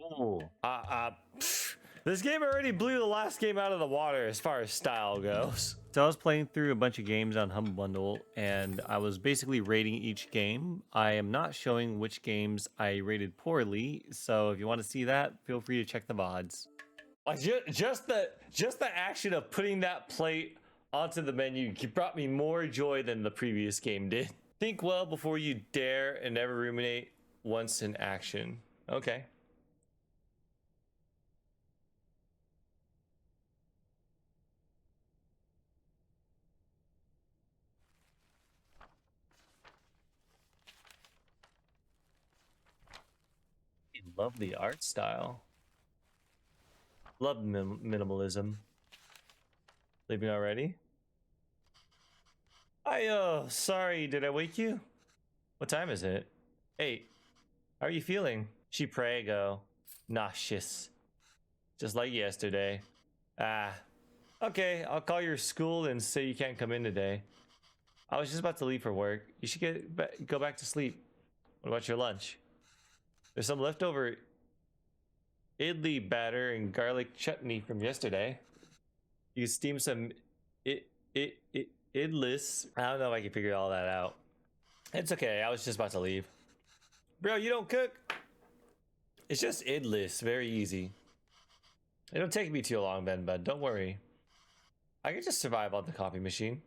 Ooh. This game already blew the last game out of the water as far as style goes. So I was playing through a bunch of games on Humble Bundle, and I was basically rating each game. I am not showing which games I rated poorly, so if you want to see that, feel free to check the VODs. Like just the action of putting that plate onto the menu brought me more joy than the previous game did. Think well before you dare and never ruminate once in action. Okay. Love the art style. Love minimalism. Leaving already? Sorry, did I wake you? What time is it? 8. How are you feeling? She prego. Nauseous. Just like yesterday. Ah. Okay, I'll call your school and say you can't come in today. I was just about to leave for work. You should go back to sleep. What about your lunch? There's some leftover idli batter and garlic chutney from yesterday. You can steam some idlis. I don't know if I can figure all that out. It's okay. I was just about to leave. Bro, you don't cook? It's just idlis. Very easy. It'll take me too long, Venba. Don't worry. I can just survive on the coffee machine.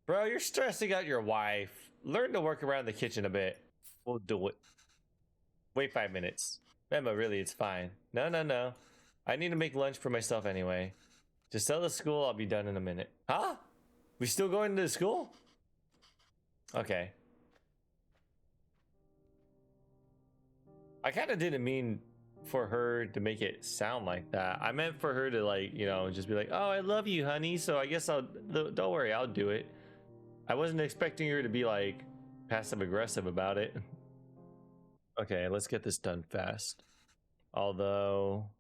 Bro, you're stressing out your wife. Learn to work around the kitchen a bit. We'll do it. Wait 5 minutes. Venba, really, it's fine. No. I need to make lunch for myself anyway. Just tell the school I'll be done in a minute. Huh? We still going to school? Okay. I kind of didn't mean for her to make it sound like that. I meant for her to, like, you know, just be like, oh, I love you, honey. So I guess don't worry, I'll do it. I wasn't expecting her to be like passive aggressive about it. Okay, let's get this done fast. Although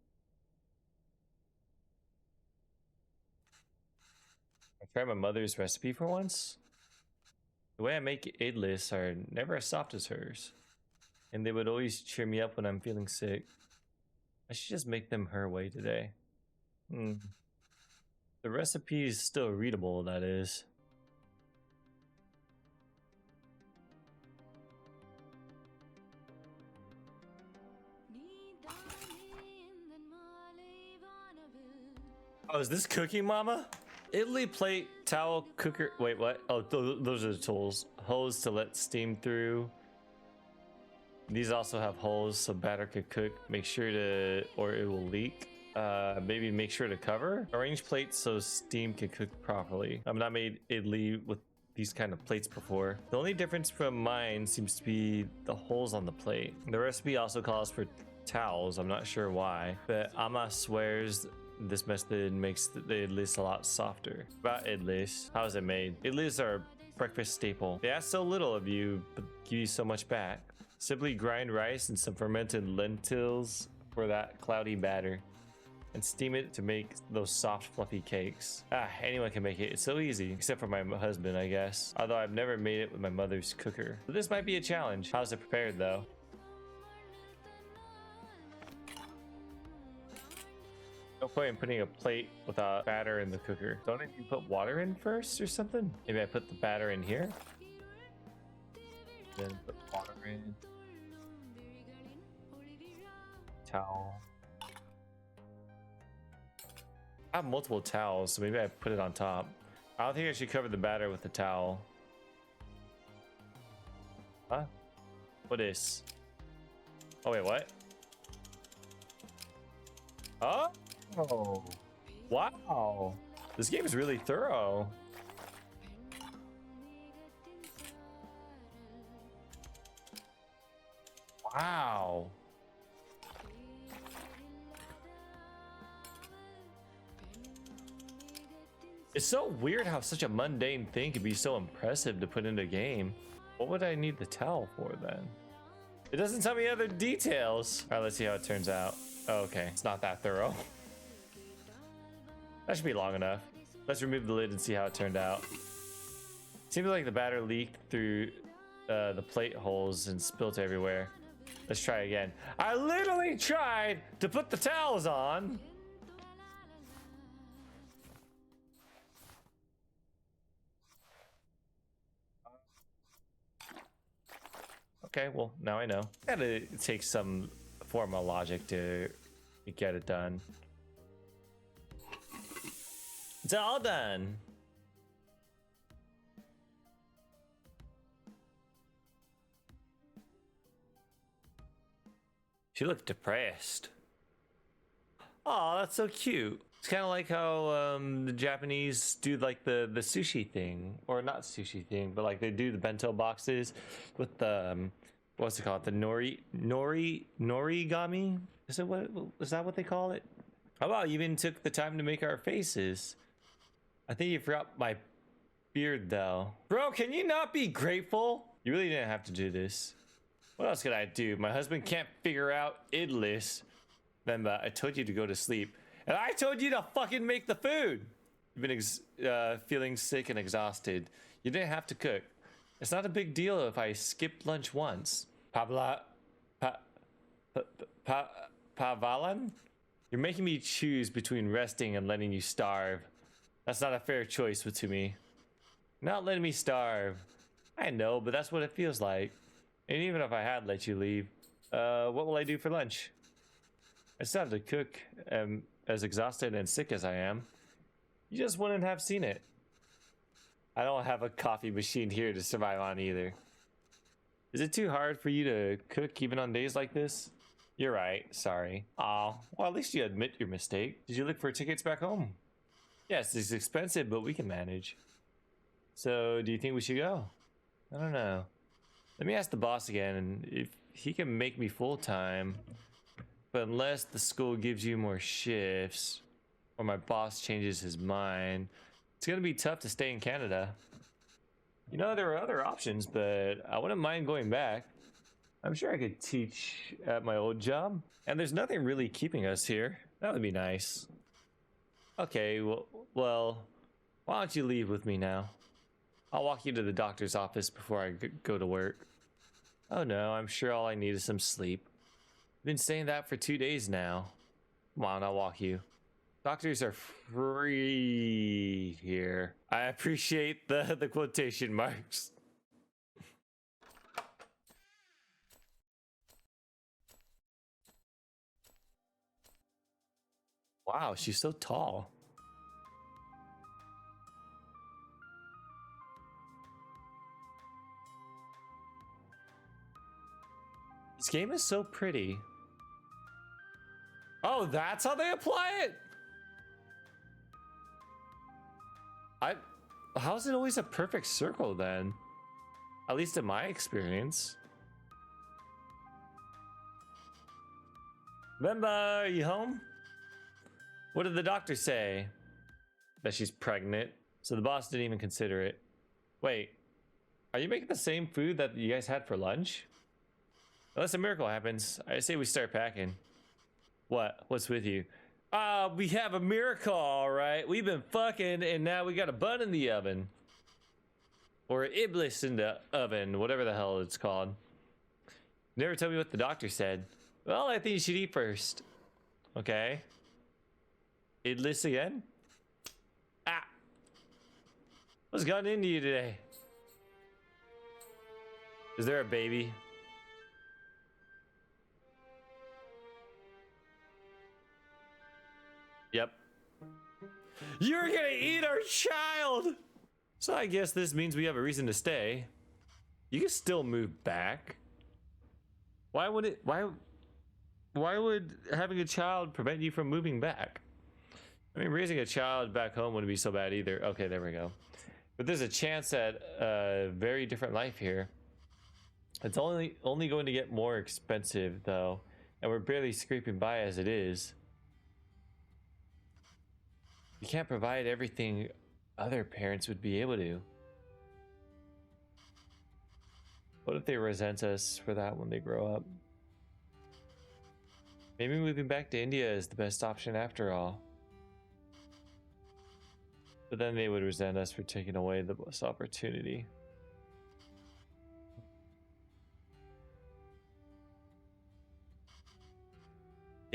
I tried my mother's recipe for once. The way I make idlis are never as soft as hers, and they would always cheer me up when I'm feeling sick. I should just make them her way today. The recipe is still readable, that is. Oh, is this cooking, mama? Idli plate, towel, cooker. Wait, what? Oh, those are the tools. Hose to let steam through. These also have holes so batter could cook. Make sure to, or it will leak. Maybe make sure to cover. Arrange plates so steam can cook properly. I've not made idli with these kind of plates before. The only difference from mine seems to be the holes on the plate. The recipe also calls for towels. I'm not sure why, but Amma swears this method makes the idlis a lot softer. About idlis, how is it made? Idlis are a breakfast staple. They ask so little of you, but give you so much back. Simply grind rice and some fermented lentils for that cloudy batter, and steam it to make those soft, fluffy cakes. Anyone can make it. It's so easy, except for my husband, I guess. Although I've never made it with my mother's cooker. But this might be a challenge. How's it prepared, though? No point in putting a plate without batter in the cooker. Don't you put water in first or something? Maybe I put the batter in here, then put water in. Towel. I have multiple towels, so maybe I put it on top. I don't think I should cover the batter with the towel. Huh? What is? Oh wait, what? Oh! Wow! This game is really thorough. Wow! It's so weird how such a mundane thing could be so impressive to put into a game. What would I need the towel for then? It doesn't tell me other details. All right, let's see how it turns out. Oh, okay, it's not that thorough. That should be long enough. Let's remove the lid and see how it turned out. Seems like the batter leaked through the plate holes and spilt everywhere. Let's try again. I literally tried to put the towels on. Okay, well, now I know. Gotta take some form of logic to get it done. It's all done. She looked depressed. Oh, that's so cute. It's kind of like how the Japanese do like the sushi thing, or not sushi thing, but like they do the bento boxes with the what's it called? The norigami? Is that what they call it? How about you even took the time to make our faces? I think you forgot my beard though. Bro, can you not be grateful? You really didn't have to do this. What else could I do? My husband can't figure out idlis. Venba, I told you to go to sleep. And I told you to fucking make the food. You've been feeling sick and exhausted. You didn't have to cook. It's not a big deal if I skipped lunch once. Pavalan? You're making me choose between resting and letting you starve. That's not a fair choice to me. Not letting me starve. I know, but that's what it feels like. And even if I had let you leave, what will I do for lunch? I still have to cook, as exhausted and sick as I am. You just wouldn't have seen it. I don't have a coffee machine here to survive on either. Is it too hard for you to cook even on days like this? You're right, sorry. Aw, well at least you admit your mistake. Did you look for tickets back home? Yes, it's expensive, but we can manage. So, do you think we should go? I don't know. Let me ask the boss again, and if he can make me full-time. But unless the school gives you more shifts, or my boss changes his mind, it's gonna be tough to stay in Canada. You know, there are other options, but I wouldn't mind going back. I'm sure I could teach at my old job. And there's nothing really keeping us here. That would be nice. Okay, well, why don't you leave with me now? I'll walk you to the doctor's office before I go to work. Oh no, I'm sure all I need is some sleep. Been saying that for 2 days now. Come on, I'll walk you. Doctors are free here. I appreciate the quotation marks. Wow, she's so tall. This game is so pretty. Oh, that's how they apply it? How is it always a perfect circle then? At least in my experience. Venba, are you home? What did the doctor say? That she's pregnant. So the boss didn't even consider it. Wait, are you making the same food that you guys had for lunch? Unless a miracle happens, I say we start packing. What? What's with you? We have a miracle, all right. We've been fucking, and now we got a bun in the oven. Or iblis in the oven, whatever the hell it's called. Never tell me what the doctor said. Well, I think you should eat first. Okay. Idlis again? Ah! What's gotten into you today? Is there a baby? Yep. You're gonna eat our child! So I guess this means we have a reason to stay. You can still move back. Why would it, why would having a child prevent you from moving back? I mean, raising a child back home wouldn't be so bad either. Okay, there we go. But there's a chance at a very different life here. It's only going to get more expensive though, and we're barely scraping by as it is. You can't provide everything other parents would be able to. What if they resent us for that when they grow up? Maybe moving back to India is the best option after all. But then they would resent us for taking away this opportunity.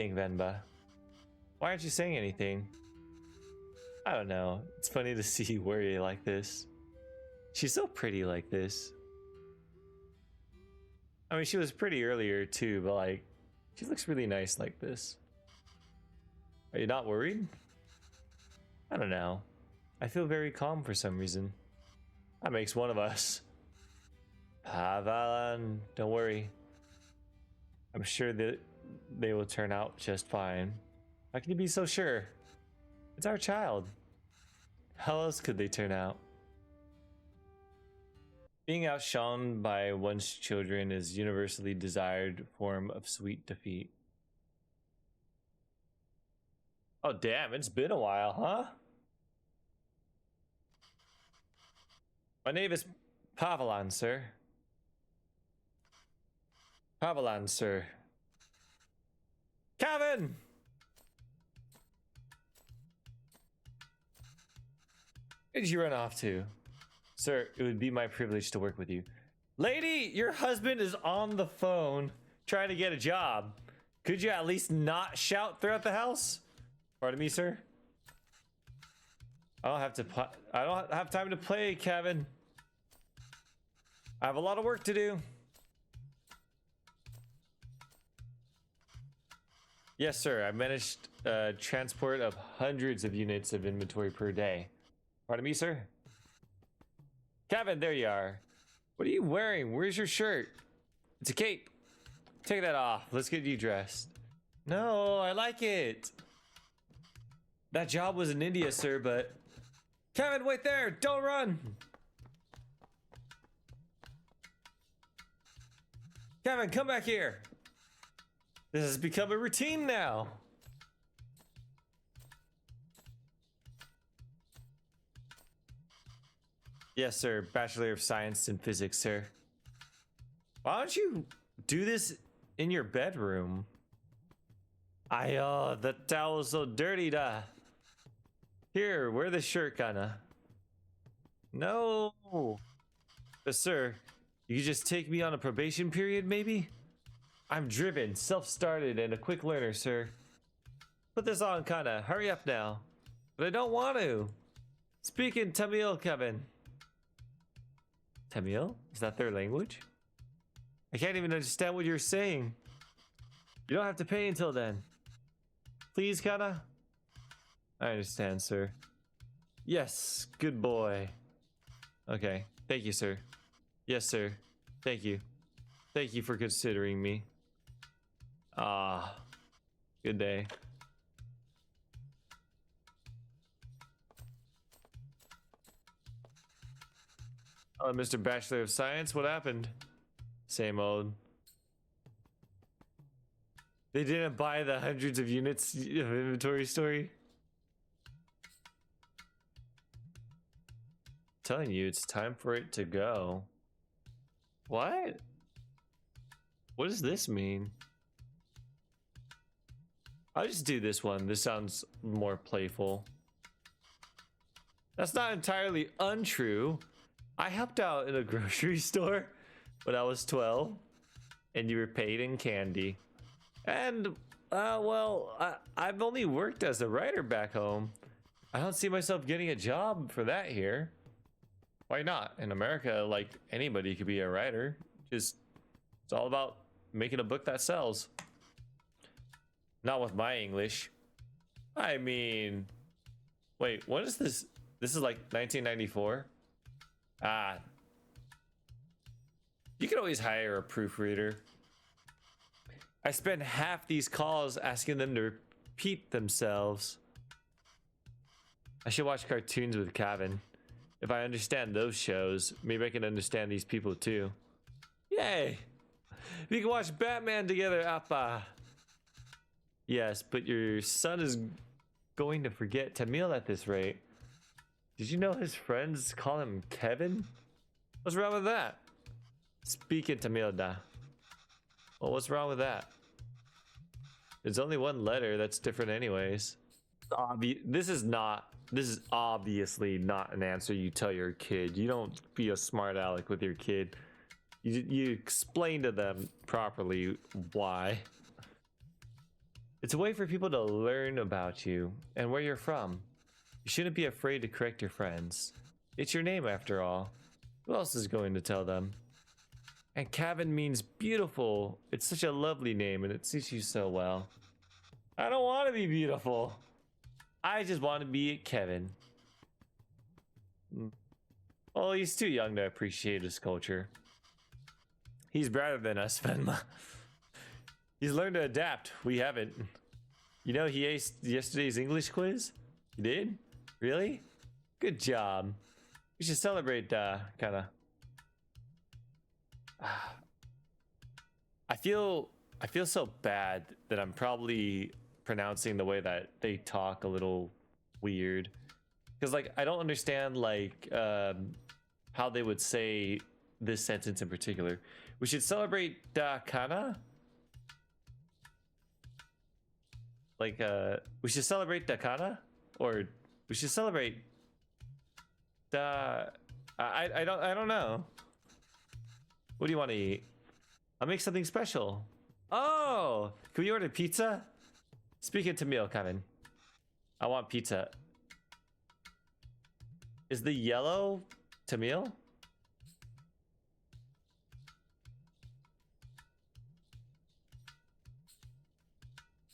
Dang, Venba. Why aren't you saying anything? I don't know. It's funny to see you worry like this. She's so pretty like this. I mean, she was pretty earlier too, but like, she looks really nice like this. Are you not worried? I don't know. I feel very calm for some reason. That makes one of us. Pavalan, don't worry. I'm sure that they will turn out just fine. How can you be so sure? It's our child. How else could they turn out? Being outshone by one's children is universally desired form of sweet defeat. Oh damn, it's been a while, huh? My name is Pavalan, sir. Pavalan, sir. Kevin! Where did you run off to? Sir, it would be my privilege to work with you. Lady, your husband is on the phone trying to get a job. Could you at least not shout throughout the house? Pardon me, sir. I don't have time to play, Kevin. I have a lot of work to do. Yes, sir. I managed transport of hundreds of units of inventory per day. Pardon me, sir. Kevin, there you are. What are you wearing? Where's your shirt? It's a cape. Take that off. Let's get you dressed. No, I like it. That job was in India, sir, but... Kevin, wait there! Don't run! Kevin, come back here! This has become a routine now! Yes, sir. Bachelor of Science in Physics, sir. Why don't you do this in your bedroom? The towel's so dirty, da. Here, wear the shirt, kinda. No. But sir, you could just take me on a probation period, maybe? I'm driven, self-started, and a quick learner, sir. Put this on, kinda. Hurry up now. But I don't want to. Speak in Tamil, Kevin. Tamil? Is that their language? I can't even understand what you're saying. You don't have to pay until then. Please, kinda? I understand, sir. Yes, good boy. Okay, thank you, sir. Yes, sir. Thank you. Thank you for considering me. Ah, good day. Oh, Mr. Bachelor of Science, what happened? Same old. They didn't buy the hundreds of units of inventory story. I'm telling you, it's time for it to go. What? What does this mean? I'll just do this one. This sounds more playful. That's not entirely untrue. I helped out in a grocery store when I was 12, and you were paid in candy. And, I've only worked as a writer back home. I don't see myself getting a job for that here. Why not? In America, like, anybody could be a writer. Just, it's all about making a book that sells. Not with my English. I mean, wait, what is this? This is like 1994? Ah. You can always hire a proofreader. I spend half these calls asking them to repeat themselves. I should watch cartoons with Kevin. If I understand those shows, maybe I can understand these people too. Yay! We can watch Batman together, Appa. Yes, but your son is going to forget Tamil at this rate. Did you know his friends call him Kevin? What's wrong with that? Speak in Tamil, da. Well, what's wrong with that? There's only one letter that's different anyways. This is obviously not an answer you tell your kid. You don't be a smart aleck with your kid. You explain to them properly why. It's a way for people to learn about you and where you're from. You shouldn't be afraid to correct your friends. It's your name after all. Who else is going to tell them? And Kevin means beautiful. It's such a lovely name and it suits you so well. I don't want to be beautiful. I just want to be Kevin. Oh, he's too young to appreciate his culture. He's better than us, Venba. He's learned to adapt. We haven't. You know, he aced yesterday's English quiz? You did? Really? Good job. We should celebrate, kinda. I feel so bad that I'm probably pronouncing the way that they talk a little weird. Because, like, I don't understand, like, how they would say this sentence in particular. We should celebrate Kana? Like, we should celebrate Kana? Or we should celebrate I don't know. What do you want to eat? I'll make something special. Oh, can we order pizza? Speaking to meal, Kevin. I want pizza. Is the yellow to meal?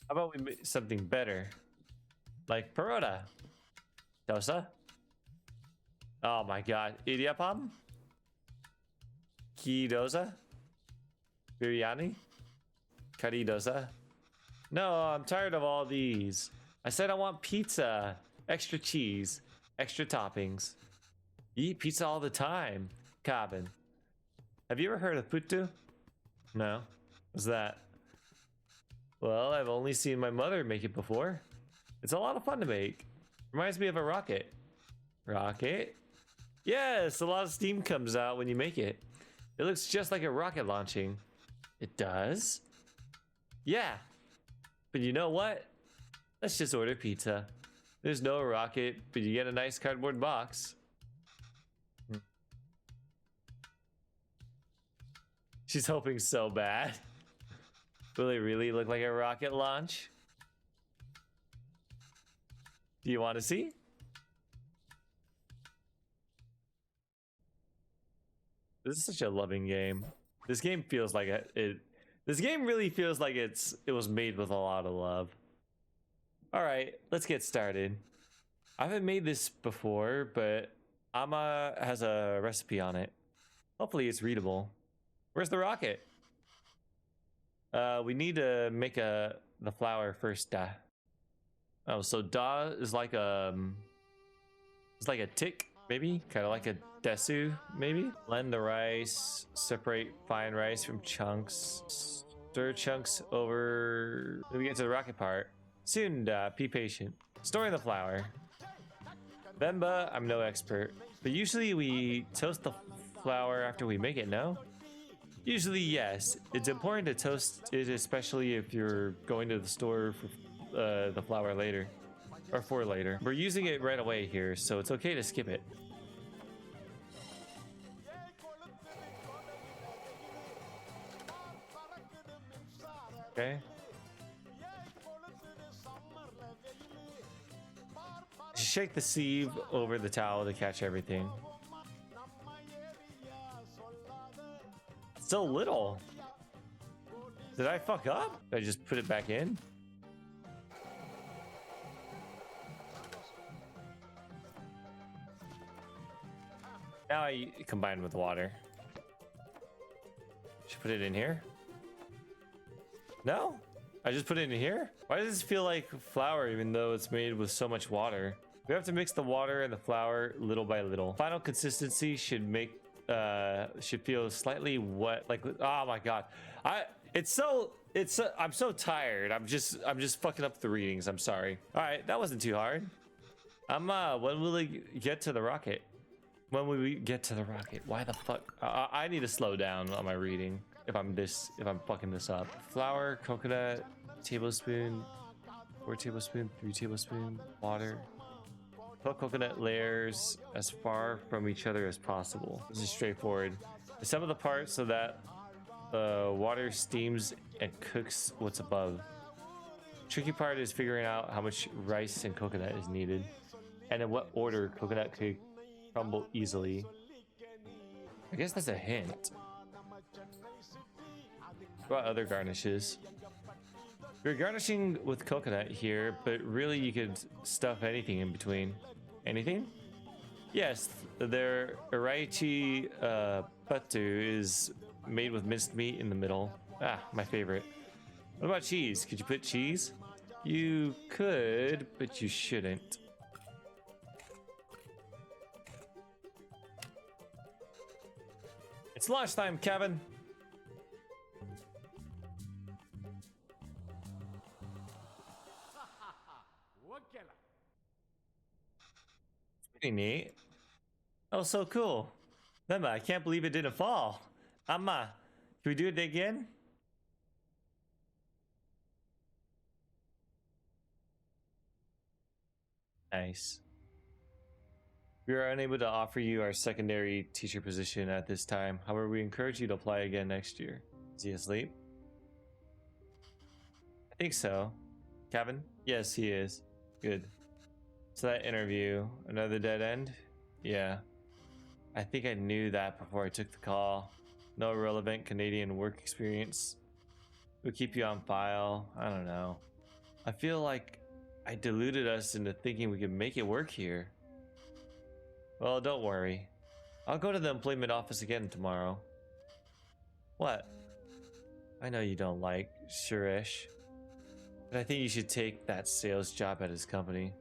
How about we make something better? Like parota. Dosa? Oh my god. Idiapam? Kidosa? Biryani? Karidosa? No, I'm tired of all these. I said I want pizza. Extra cheese. Extra toppings. You eat pizza all the time. Cabin. Have you ever heard of putu? No. What's that? Well, I've only seen my mother make it before. It's a lot of fun to make. Reminds me of a rocket. Rocket? Yes, a lot of steam comes out when you make it. It looks just like a rocket launching. It does? Yeah. But you know what? Let's just order pizza. There's no rocket, but you get a nice cardboard box. She's hoping so bad. Will it really look like a rocket launch? Do you want to see? This is such a loving game. This game feels like this game really feels like it was made with a lot of love. All right, let's get started. I haven't made this before, but Amma has a recipe on it. Hopefully it's readable. Where's the rocket? We need to make the flour first. Oh, so da is like it's like a tick, maybe, kind of like a desu, maybe. Blend the rice, separate fine rice from chunks, stir chunks over. Then we get to the rocket part. Soon, be patient. Storing the flour. Venba, I'm no expert, but usually we toast the flour after we make it, no? Usually, yes. It's important to toast it, especially if you're going to the store for the flour later. Or for later. We're using it right away here, so it's okay to skip it. Okay. Shake the sieve over the towel to catch everything. Still little. Did I fuck up? Did I just put it back in? Now I combine with water. Should put it in here? No? I just put it in here? Why does this feel like flour even though it's made with so much water? We have to mix the water and the flour little by little. Final consistency should feel slightly wet. Like, oh my god. I'm so tired. I'm just fucking up the readings. I'm sorry. All right, that wasn't too hard. When will we get to the rocket? When will we get to the rocket? Why the fuck? I need to slow down on my reading if I'm fucking this up. Flour, coconut, tablespoon, 4 tablespoon, 3 tablespoon, water. Put coconut layers as far from each other as possible. This is straightforward. Assemble the parts so that the water steams and cooks what's above. Tricky part is figuring out how much rice and coconut is needed, and in what order coconut could crumble easily. I guess that's a hint. What about other garnishes? We're garnishing with coconut here, but really you could stuff anything in between. Anything? Yes, their Iraichi patu is made with minced meat in the middle. Ah, my favorite. What about cheese? Could you put cheese? You could, but you shouldn't. It's lunchtime, Kevin. Pretty neat. Oh, so cool. Venba, I can't believe it didn't fall. Amma, can we do it again? Nice. We are unable to offer you our secondary teacher position at this time. However, we encourage you to apply again next year. Is he asleep? I think so. Kevin? Yes, he is. Good. So that interview, another dead end? Yeah. I think I knew that before I took the call. No relevant Canadian work experience. We'll keep you on file. I don't know. I feel like I deluded us into thinking we could make it work here. Well, don't worry. I'll go to the employment office again tomorrow. What? I know you don't like Suresh, but I think you should take that sales job at his company.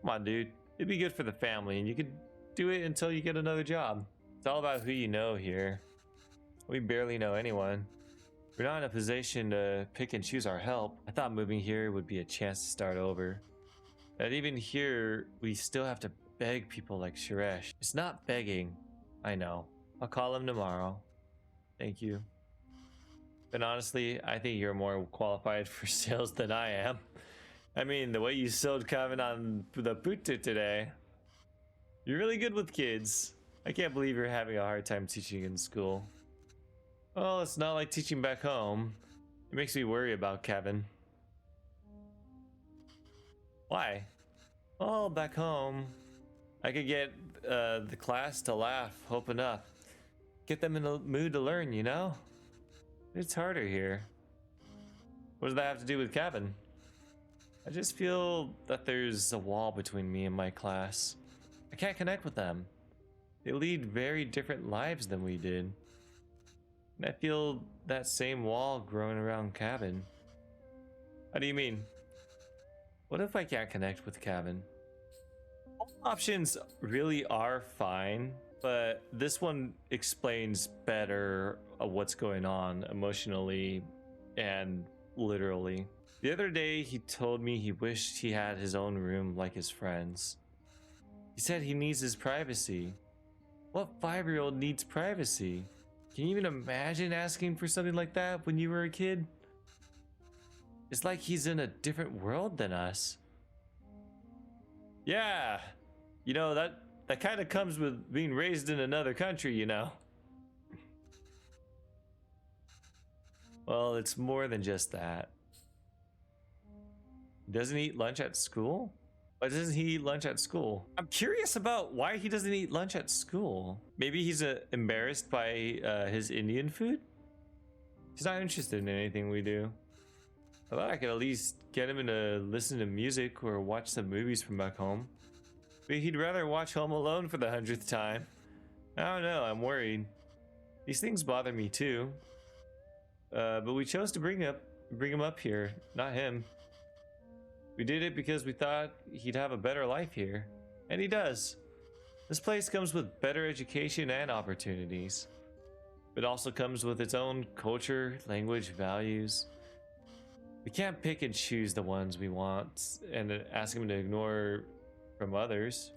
Come on, dude. It'd be good for the family, and you could do it until you get another job. It's all about who you know here. We barely know anyone. We're not in a position to pick and choose our help. I thought moving here would be a chance to start over. And even here, we still have to beg people like Suresh. It's not begging. I know. I'll call him tomorrow. Thank you. But honestly, I think you're more qualified for sales than I am. I mean, the way you sold Kevin on the putu today. You're really good with kids. I can't believe you're having a hard time teaching in school. Well, it's not like teaching back home. It makes me worry about Kevin. Why? Well, back home, I could get the class to laugh, open up. Get them in the mood to learn, you know? It's harder here. What does that have to do with Kevin? I just feel that there's a wall between me and my class. I can't connect with them. They lead very different lives than we did. And I feel that same wall growing around Kevin. How do you mean? What if I can't connect with Kevin? All options really are fine, but this one explains better what's going on emotionally and literally. The other day, he told me he wished he had his own room like his friends. He said he needs his privacy. What 5-year-old needs privacy? Can you even imagine asking for something like that when you were a kid? It's like he's in a different world than us. Yeah, you know, that kind of comes with being raised in another country, you know. Well, it's more than just that. Doesn't he eat lunch at school? Why doesn't he eat lunch at school? I'm curious about why he doesn't eat lunch at school. Maybe he's embarrassed by his Indian food? He's not interested in anything we do. I thought I could at least get him to listen to music or watch some movies from back home. But he'd rather watch Home Alone for the 100th time. I don't know, I'm worried. These things bother me too. But we chose to bring him up here, not him. We did it because we thought he'd have a better life here. And he does. This place comes with better education and opportunities. It also comes with its own culture, language, values. We can't pick and choose the ones we want and ask him to ignore from others.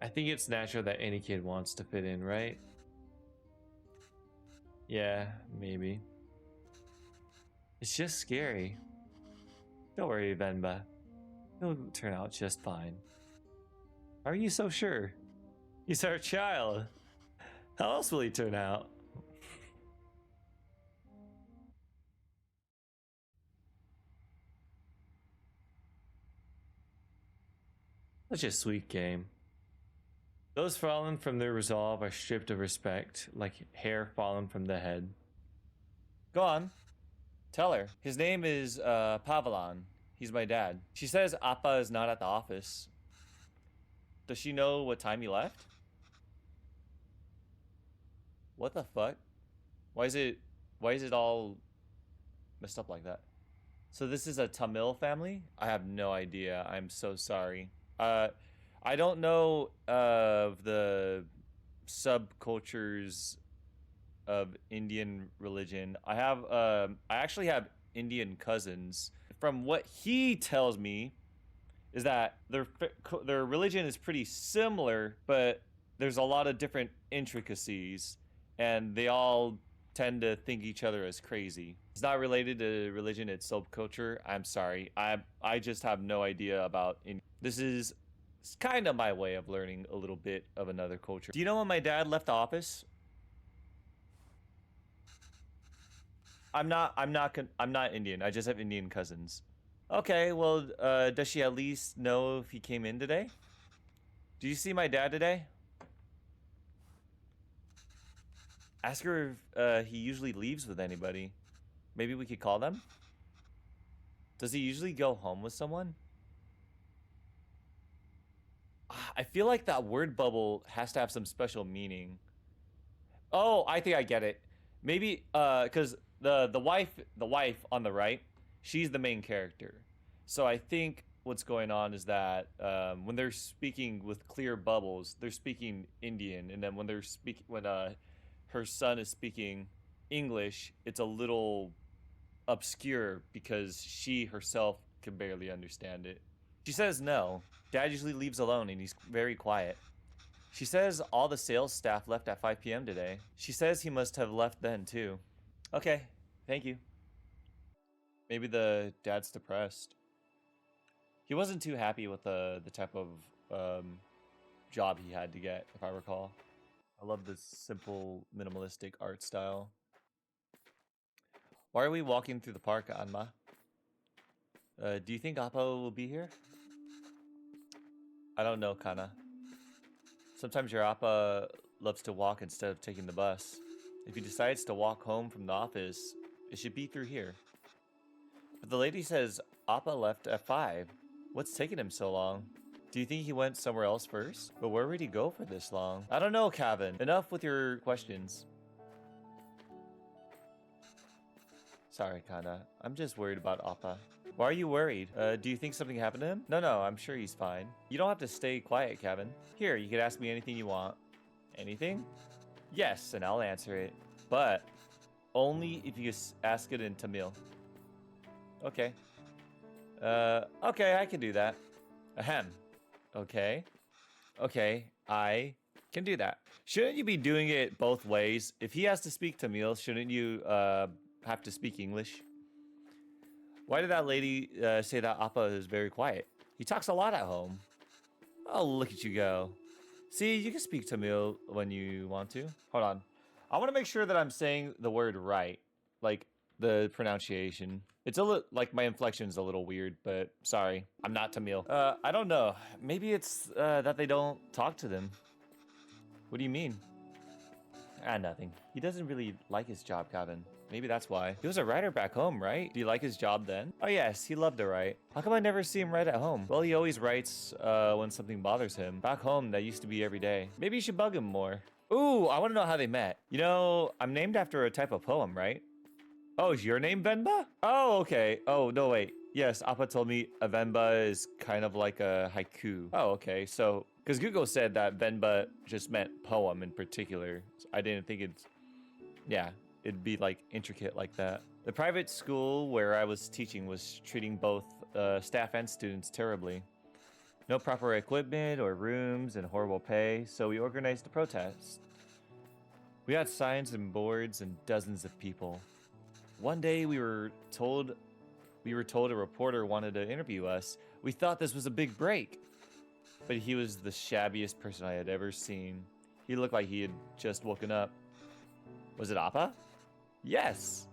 I think it's natural that any kid wants to fit in, right? Yeah, maybe. It's just scary. Don't worry, Venba. He'll turn out just fine. How are you so sure? He's our child. How else will he turn out? Such a sweet game. Those fallen from their resolve are stripped of respect, like hair fallen from the head. Go on. Tell her. His name is Pavelan. He's my dad. She says Appa is not at the office. Does she know what time he left? What the fuck? Why is it all messed up like that? So this is a Tamil family? I have no idea. I'm so sorry. I don't know of the subcultures of Indian religion. I actually have Indian cousins. From what he tells me is that their religion is pretty similar, but there's a lot of different intricacies, and they all tend to think each other as crazy. It's not related to religion, it's subculture. I'm sorry. I just have no idea about this is kind of my way of learning a little bit of another culture. Do you know when my dad left the office? I'm not Indian. I just have Indian cousins. Okay, well, does she at least know if he came in today? Do you see my dad today? Ask her if he usually leaves with anybody. Maybe we could call them? Does he usually go home with someone? I feel like that word bubble has to have some special meaning. Oh, I think I get it. Maybe because the wife on the right, she's the main character. So I think what's going on is that when they're speaking with clear bubbles, they're speaking Indian, and then when her son is speaking English, it's a little obscure because she herself can barely understand it. She says no. Dad usually leaves alone and he's very quiet. She says all the sales staff left at 5 p.m. today. She says he must have left then too. Okay, thank you. Maybe the dad's depressed. He wasn't too happy with the type of job he had to get, if I recall. I love this simple, minimalistic art style. Why are we walking through the park, Anma? Do you think Appa will be here? I don't know, Kana. Sometimes your Appa loves to walk instead of taking the bus. If he decides to walk home from the office, it should be through here. But the lady says Appa left at 5. What's taking him so long? Do you think he went somewhere else first? But where would he go for this long? I don't know, Kevin. Enough with your questions. Sorry, Kana. I'm just worried about Appa. Why are you worried? Do you think something happened to him? No, I'm sure he's fine. You don't have to stay quiet, Kevin. Here, you can ask me anything you want. Anything? Yes, and I'll answer it. But only if you ask it in Tamil. Okay. Okay, I can do that. Ahem. Okay. Okay, I can do that. Shouldn't you be doing it both ways? If he has to speak Tamil, shouldn't you have to speak English? Why did that lady say that Appa is very quiet? He talks a lot at home. Oh, look at you go. See, you can speak Tamil when you want to. Hold on. I want to make sure that I'm saying the word right. Like, the pronunciation. It's a little, like, my inflection's a little weird, but sorry. I'm not Tamil. I don't know. Maybe it's that they don't talk to them. What do you mean? Nothing. He doesn't really like his job, Kevin. Maybe that's why. He was a writer back home, right? Do you like his job then? Oh yes, he loved to write. How come I never see him write at home? Well, he always writes when something bothers him. Back home, that used to be every day. Maybe you should bug him more. Ooh, I want to know how they met. You know, I'm named after a type of poem, right? Oh, is your name Venba? Oh, okay. Oh, no, wait. Yes, Appa told me a Venba is kind of like a haiku. Oh, okay. So, because Google said that Venba just meant poem in particular. So I didn't think it's, yeah, it'd be like intricate like that. The private school where I was teaching was treating both staff and students terribly. No proper equipment or rooms and horrible pay, so we organized a protest. We had signs and boards and dozens of people. One day we were told a reporter wanted to interview us. We thought this was a big break. But he was the shabbiest person I had ever seen. He looked like he had just woken up. Was it Appa? Yes.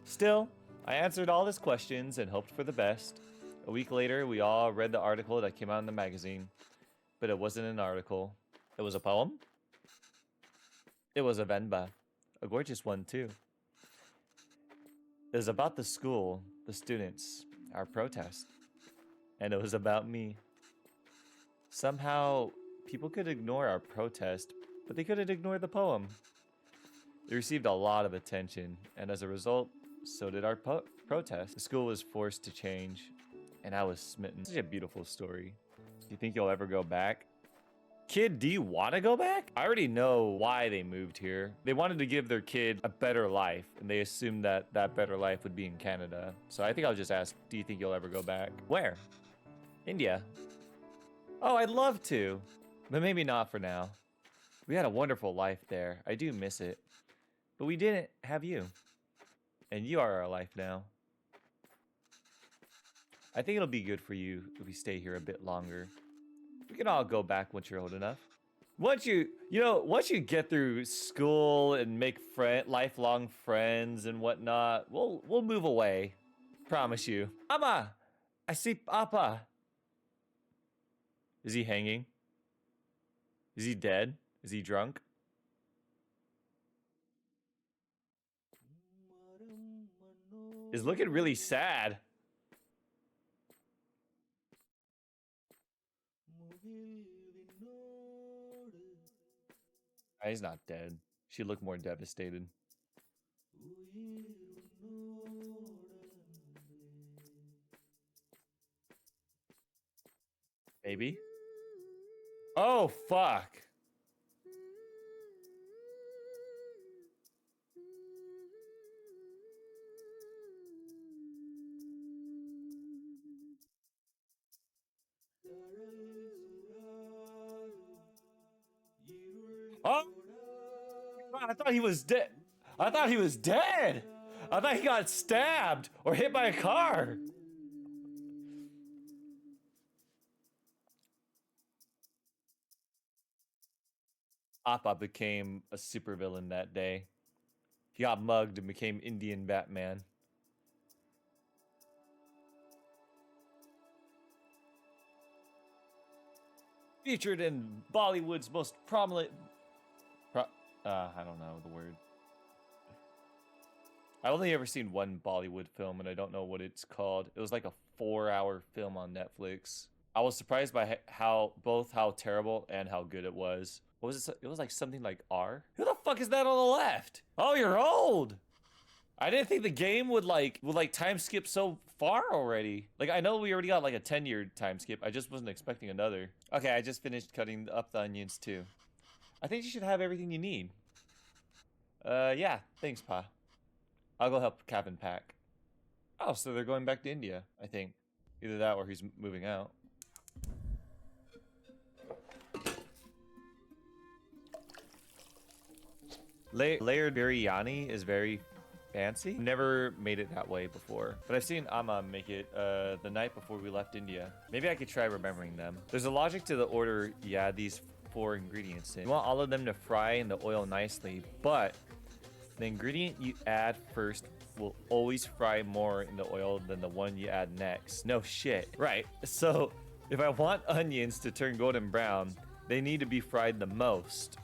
Still, I answered all his questions and hoped for the best. A week later, we all read the article that came out in the magazine. But it wasn't an article. It was a poem. It was a Venba. A gorgeous one, too. It was about the school, the students, our protest. And it was about me. Somehow, people could ignore our protest, but they couldn't ignore the poem. It received a lot of attention, and as a result, so did our protest. The school was forced to change, and I was smitten. Such a beautiful story. Do you think you'll ever go back? Kid, do you want to go back? I already know why they moved here. They wanted to give their kid a better life, and they assumed that that better life would be in Canada. So I think I'll just ask, do you think you'll ever go back? Where? India. Oh, I'd love to, but maybe not for now. We had a wonderful life there. I do miss it. But we didn't have you. And you are our life now. I think it'll be good for you if we stay here a bit longer. We can all go back once you're old enough. Once you get through school and make lifelong friends and whatnot, we'll move away. Promise you. Mama, I see Papa. Is he hanging? Is he dead? Is he drunk? He's looking really sad. He's not dead. She looked more devastated. Maybe? Oh, fuck. Oh! I thought he was dead. I thought he was dead. I thought he got stabbed or hit by a car. Appa became a supervillain that day. He got mugged and became Indian Batman. Featured in Bollywood's most prominent... I don't know the word. I've only ever seen one Bollywood film, and I don't know what it's called. It was like a 4-hour film on Netflix. I was surprised by how terrible and how good it was. What was it? It was like something like R. Who the fuck is that on the left? Oh, you're old. I didn't think the game would time skip so far already. Like, I know we already got like a 10-year time skip. I just wasn't expecting another. Okay, I just finished cutting up the onions too. I think you should have everything you need. Yeah, thanks, Pa. I'll go help Kevin pack. Oh, so they're going back to India, I think. Either that or he's moving out. Layered biryani is very fancy. Never made it that way before, but I've seen Amma make it the night before we left India. Maybe I could try remembering them. There's a logic to the order you add these 4 ingredients in. You want all of them to fry in the oil nicely, but the ingredient you add first will always fry more in the oil than the one you add next. No shit. Right. So if I want onions to turn golden brown, they need to be fried the most.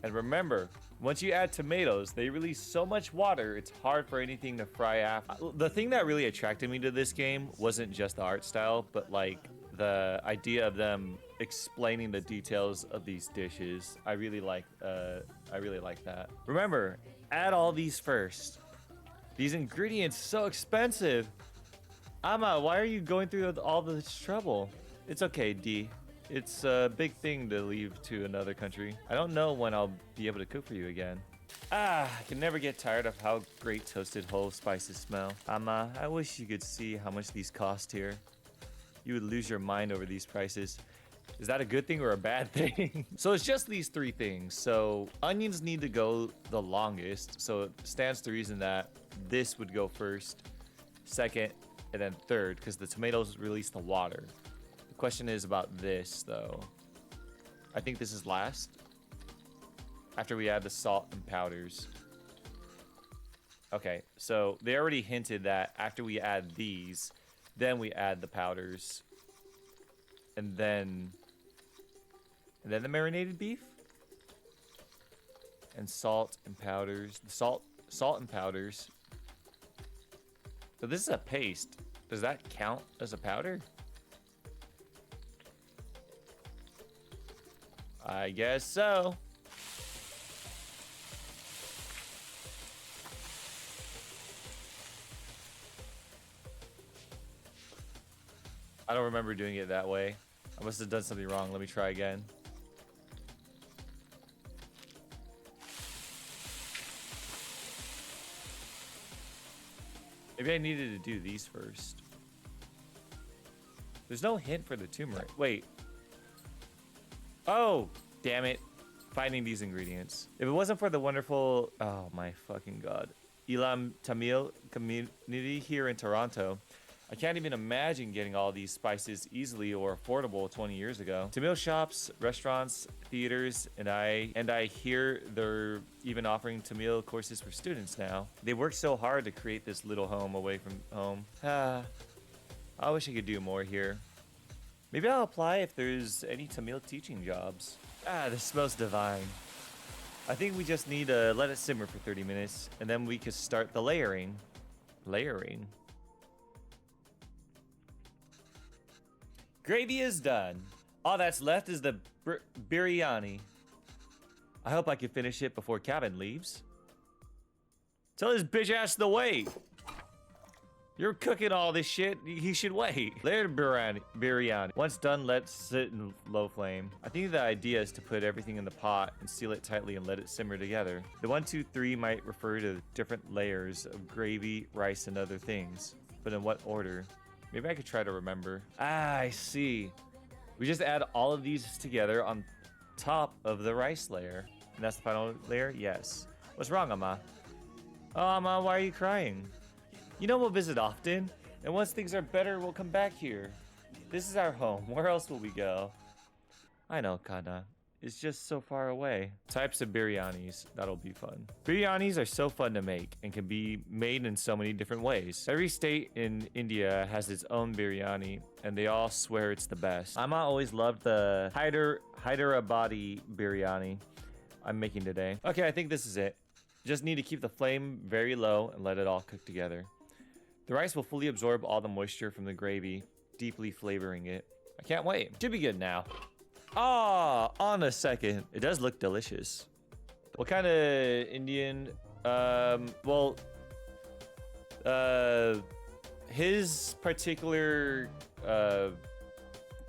And remember, once you add tomatoes, they release so much water, it's hard for anything to fry after. The thing that really attracted me to this game wasn't just the art style, but like the idea of them explaining the details of these dishes. I really like that. Remember, add all these first. These ingredients so expensive. Amma, why are you going through all this trouble? It's okay, D. It's a big thing to leave to another country. I don't know when I'll be able to cook for you again. I can never get tired of how great toasted whole spices smell. Amma, I wish you could see how much these cost here. You would lose your mind over these prices. Is that a good thing or a bad thing? So it's just these 3 things. So onions need to go the longest. So it stands to reason that this would go first, second, and then third, because the tomatoes release the water. The question is about this, though. I think this is last, after we add the salt and powders. Okay, so they already hinted that after we add these, Then we add the powders. And then the marinated beef. And salt and powders. Salt and powders. So this is a paste. Does that count as a powder? I guess so. I don't remember doing it that way. I must have done something wrong. Let me try again. Maybe I needed to do these first. There's no hint for the turmeric. Wait. Oh, damn it. Finding these ingredients. If it wasn't for the wonderful, oh my fucking god, Elam Tamil community here in Toronto, I can't even imagine getting all these spices easily or affordable 20 years ago. Tamil shops, restaurants, theaters, and I hear they're even offering Tamil courses for students now. They worked so hard to create this little home away from home. I wish I could do more here. Maybe I'll apply if there's any Tamil teaching jobs. This smells divine. I think we just need to let it simmer for 30 minutes, and then we can start the layering. Layering? Gravy is done. All that's left is the biryani. I hope I can finish it before Cabin leaves. Tell his bitch ass to wait. You're cooking all this shit. He should wait. Layered biryani. Once done, let sit in low flame. I think the idea is to put everything in the pot and seal it tightly and let it simmer together. The 1, 2, 3 might refer to different layers of gravy, rice, and other things. But in what order? Maybe I could try to remember. I see. We just add all of these together on top of the rice layer. And that's the final layer? Yes. What's wrong, Amma? Oh, Amma, why are you crying? You know we'll visit often, and once things are better, we'll come back here. This is our home. Where else will we go? I know, Kana. It's just so far away. Types of biryanis. That'll be fun. Biryanis are so fun to make and can be made in so many different ways. Every state in India has its own biryani, and they all swear it's the best. Amma always loved the Hyderabadi biryani I'm making today. Okay, I think this is it. Just need to keep the flame very low and let it all cook together. The rice will fully absorb all the moisture from the gravy, deeply flavoring it. I can't wait. Should be good now. Ah, on a second. It does look delicious. What kind of Indian? His particular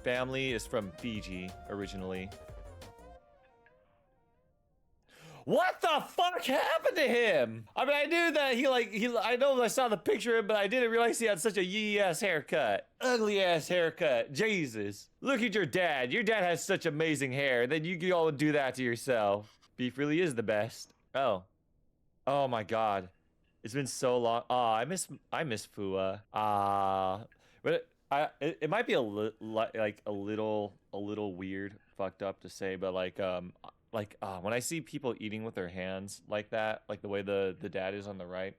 family is from Fiji originally. What the fuck happened to him? I mean, I knew that I know I saw the picture of him, but I didn't realize he had such a yee-ass haircut. Ugly ass haircut. Jesus. Look at your dad. Your dad has such amazing hair. Then you can all do that to yourself. Beef really is the best. Oh. Oh my god. It's been so long. I miss Fua. But it might be a little weird, fucked up to say, but when I see people eating with their hands like that, like the way the dad is on the right,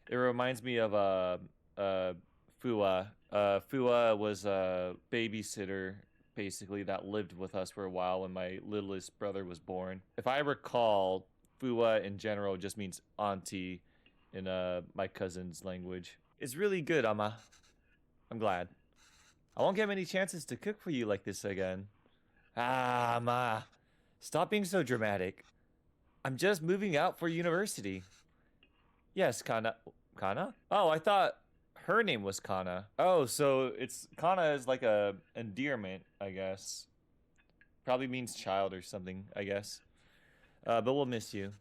it reminds me of Fua. Fua was a babysitter, basically, that lived with us for a while when my littlest brother was born. If I recall, Fua in general just means auntie in my cousin's language. It's really good, Amma. I'm glad. I won't get many chances to cook for you like this again. Amma. Stop being so dramatic. I'm just moving out for university. Yes, Kana. Kana? Oh, I thought her name was Kana. Oh, so it's Kana is like a endearment, I guess. Probably means child or something, I guess. But we'll miss you.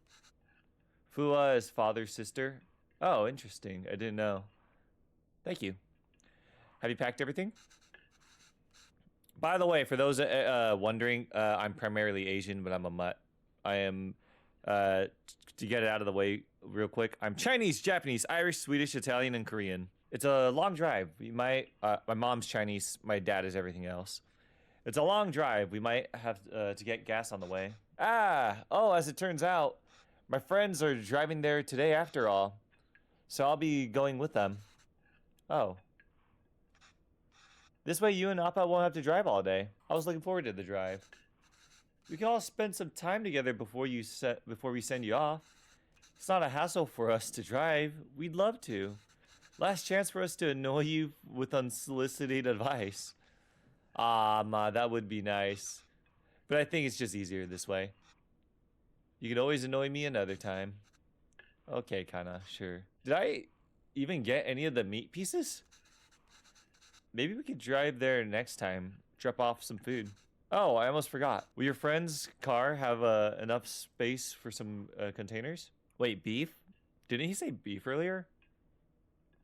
Fua is father's sister. Oh, interesting. I didn't know. Thank you. Have you packed everything? By the way, for those wondering, I'm primarily Asian, but I'm a mutt. I am, to get it out of the way real quick, I'm Chinese, Japanese, Irish, Swedish, Italian, and Korean. It's a long drive. My mom's Chinese. My dad is everything else. It's a long drive. We might have to get gas on the way. As it turns out, my friends are driving there today after all. So I'll be going with them. Oh. This way you and Appa won't have to drive all day. I was looking forward to the drive. We can all spend some time together before we send you off. It's not a hassle for us to drive. We'd love to. Last chance for us to annoy you with unsolicited advice. Ah, Ma, that would be nice. But I think it's just easier this way. You can always annoy me another time. Okay, kinda, sure. Did I even get any of the meat pieces? Maybe we could drive there next time. Drop off some food. Oh, I almost forgot. Will your friend's car have enough space for some containers? Wait, beef? Didn't he say beef earlier?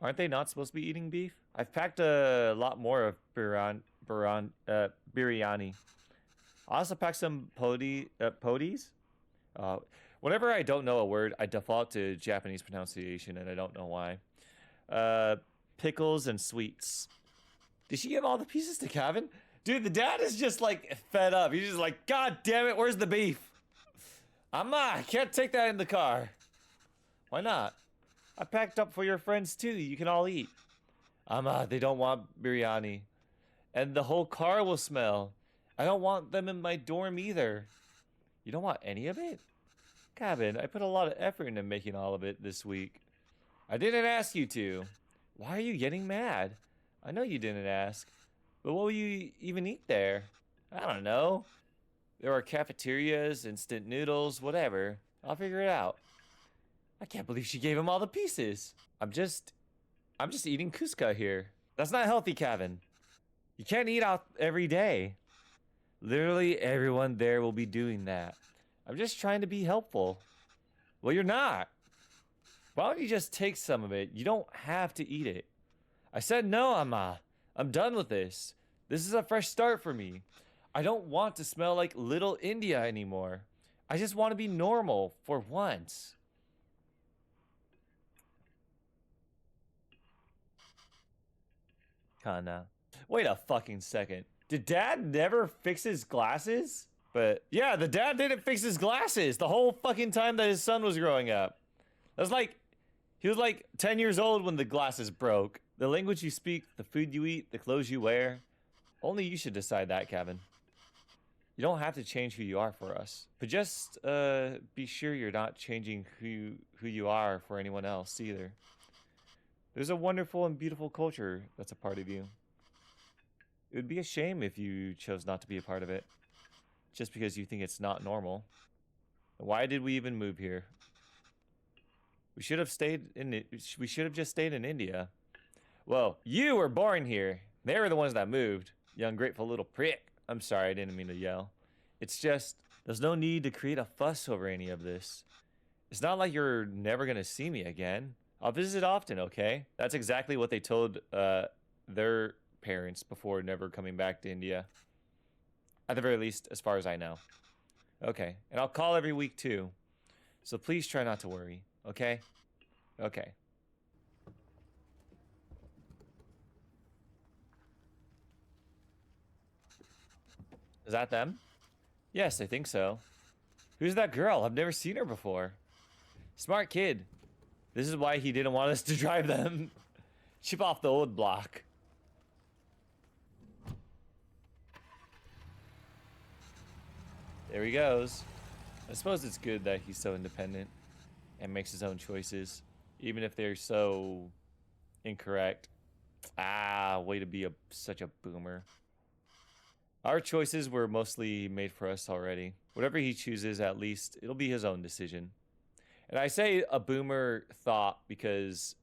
Aren't they not supposed to be eating beef? I've packed a lot more of biryani. I also packed some potis. Whenever I don't know a word, I default to Japanese pronunciation, and I don't know why. Pickles and sweets. Did she give all the pieces to Kevin? Dude, the dad is just like fed up. He's just like, God damn it, where's the beef? I can't take that in the car. Why not? I packed up for your friends too. You can all eat. They don't want biryani. And the whole car will smell. I don't want them in my dorm either. You don't want any of it? Kevin, I put a lot of effort into making all of it this week. I didn't ask you to. Why are you getting mad? I know you didn't ask. But what will you even eat there? I don't know. There are cafeterias, instant noodles, whatever. I'll figure it out. I can't believe she gave him all the pieces. I'm just eating Cusca here. That's not healthy, Kevin. You can't eat out every day. Literally everyone there will be doing that. I'm just trying to be helpful. Well, you're not. Why don't you just take some of it? You don't have to eat it. I said no, Amma. I'm done with this. This is a fresh start for me. I don't want to smell like Little India anymore. I just want to be normal for once. Kinda. Wait a fucking second. Did Dad never fix his glasses? But yeah, the dad didn't fix his glasses the whole fucking time that his son was growing up. That's like, he was like 10 years old when the glasses broke. The language you speak, the food you eat, the clothes you wear. Only you should decide that, Kevin. You don't have to change who you are for us. But just be sure you're not changing who you are for anyone else either. There's a wonderful and beautiful culture that's a part of you. It would be a shame if you chose not to be a part of it. Just because you think it's not normal. Why did we even move here? We should have stayed in it. We should have just stayed in India. Well, you were born here. They were the ones that moved. You ungrateful little prick. I'm sorry, I didn't mean to yell. It's just, there's no need to create a fuss over any of this. It's not like you're never gonna see me again. I'll visit often, okay? That's exactly what they told their parents before never coming back to India. At the very least, as far as I know. Okay, and I'll call every week too. So please try not to worry, okay? Okay. Is that them? Yes, I think so. Who's that girl? I've never seen her before. Smart kid. This is why he didn't want us to drive them. Chip off the old block. There he goes. I suppose it's good that he's so independent and makes his own choices, even if they're so incorrect. Ah, way to be such a boomer. Our choices were mostly made for us already. Whatever he chooses, at least, it'll be his own decision. And I say a boomer thought because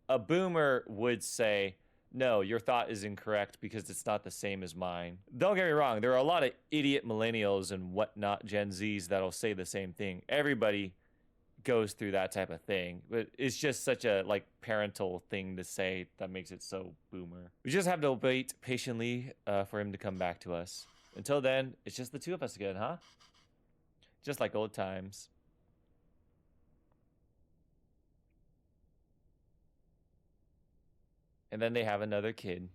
a boomer would say, no, your thought is incorrect because it's not the same as mine. Don't get me wrong, there are a lot of idiot millennials and whatnot Gen Zs that'll say the same thing. Everybody goes through that type of thing, but it's just such a like parental thing to say that makes it so boomer. We just have to wait patiently for him to come back to us. Until then, it's just the two of us again, huh? Just like old times. And then they have another kid.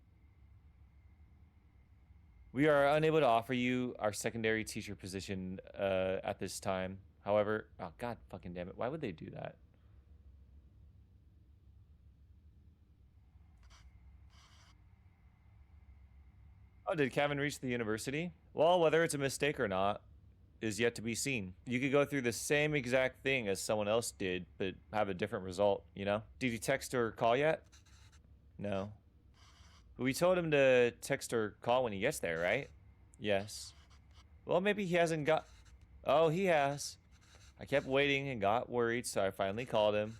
We are unable to offer you our secondary teacher position at this time. However, oh god fucking damn it, why would they do that? Oh, did Kevin reach the university? Well, whether it's a mistake or not is yet to be seen. You could go through the same exact thing as someone else did, but have a different result, you know? Did you text or call yet? No. But we told him to text or call when he gets there, right? Yes. Well, maybe he hasn't got... Oh, he has. I kept waiting and got worried, so I finally called him.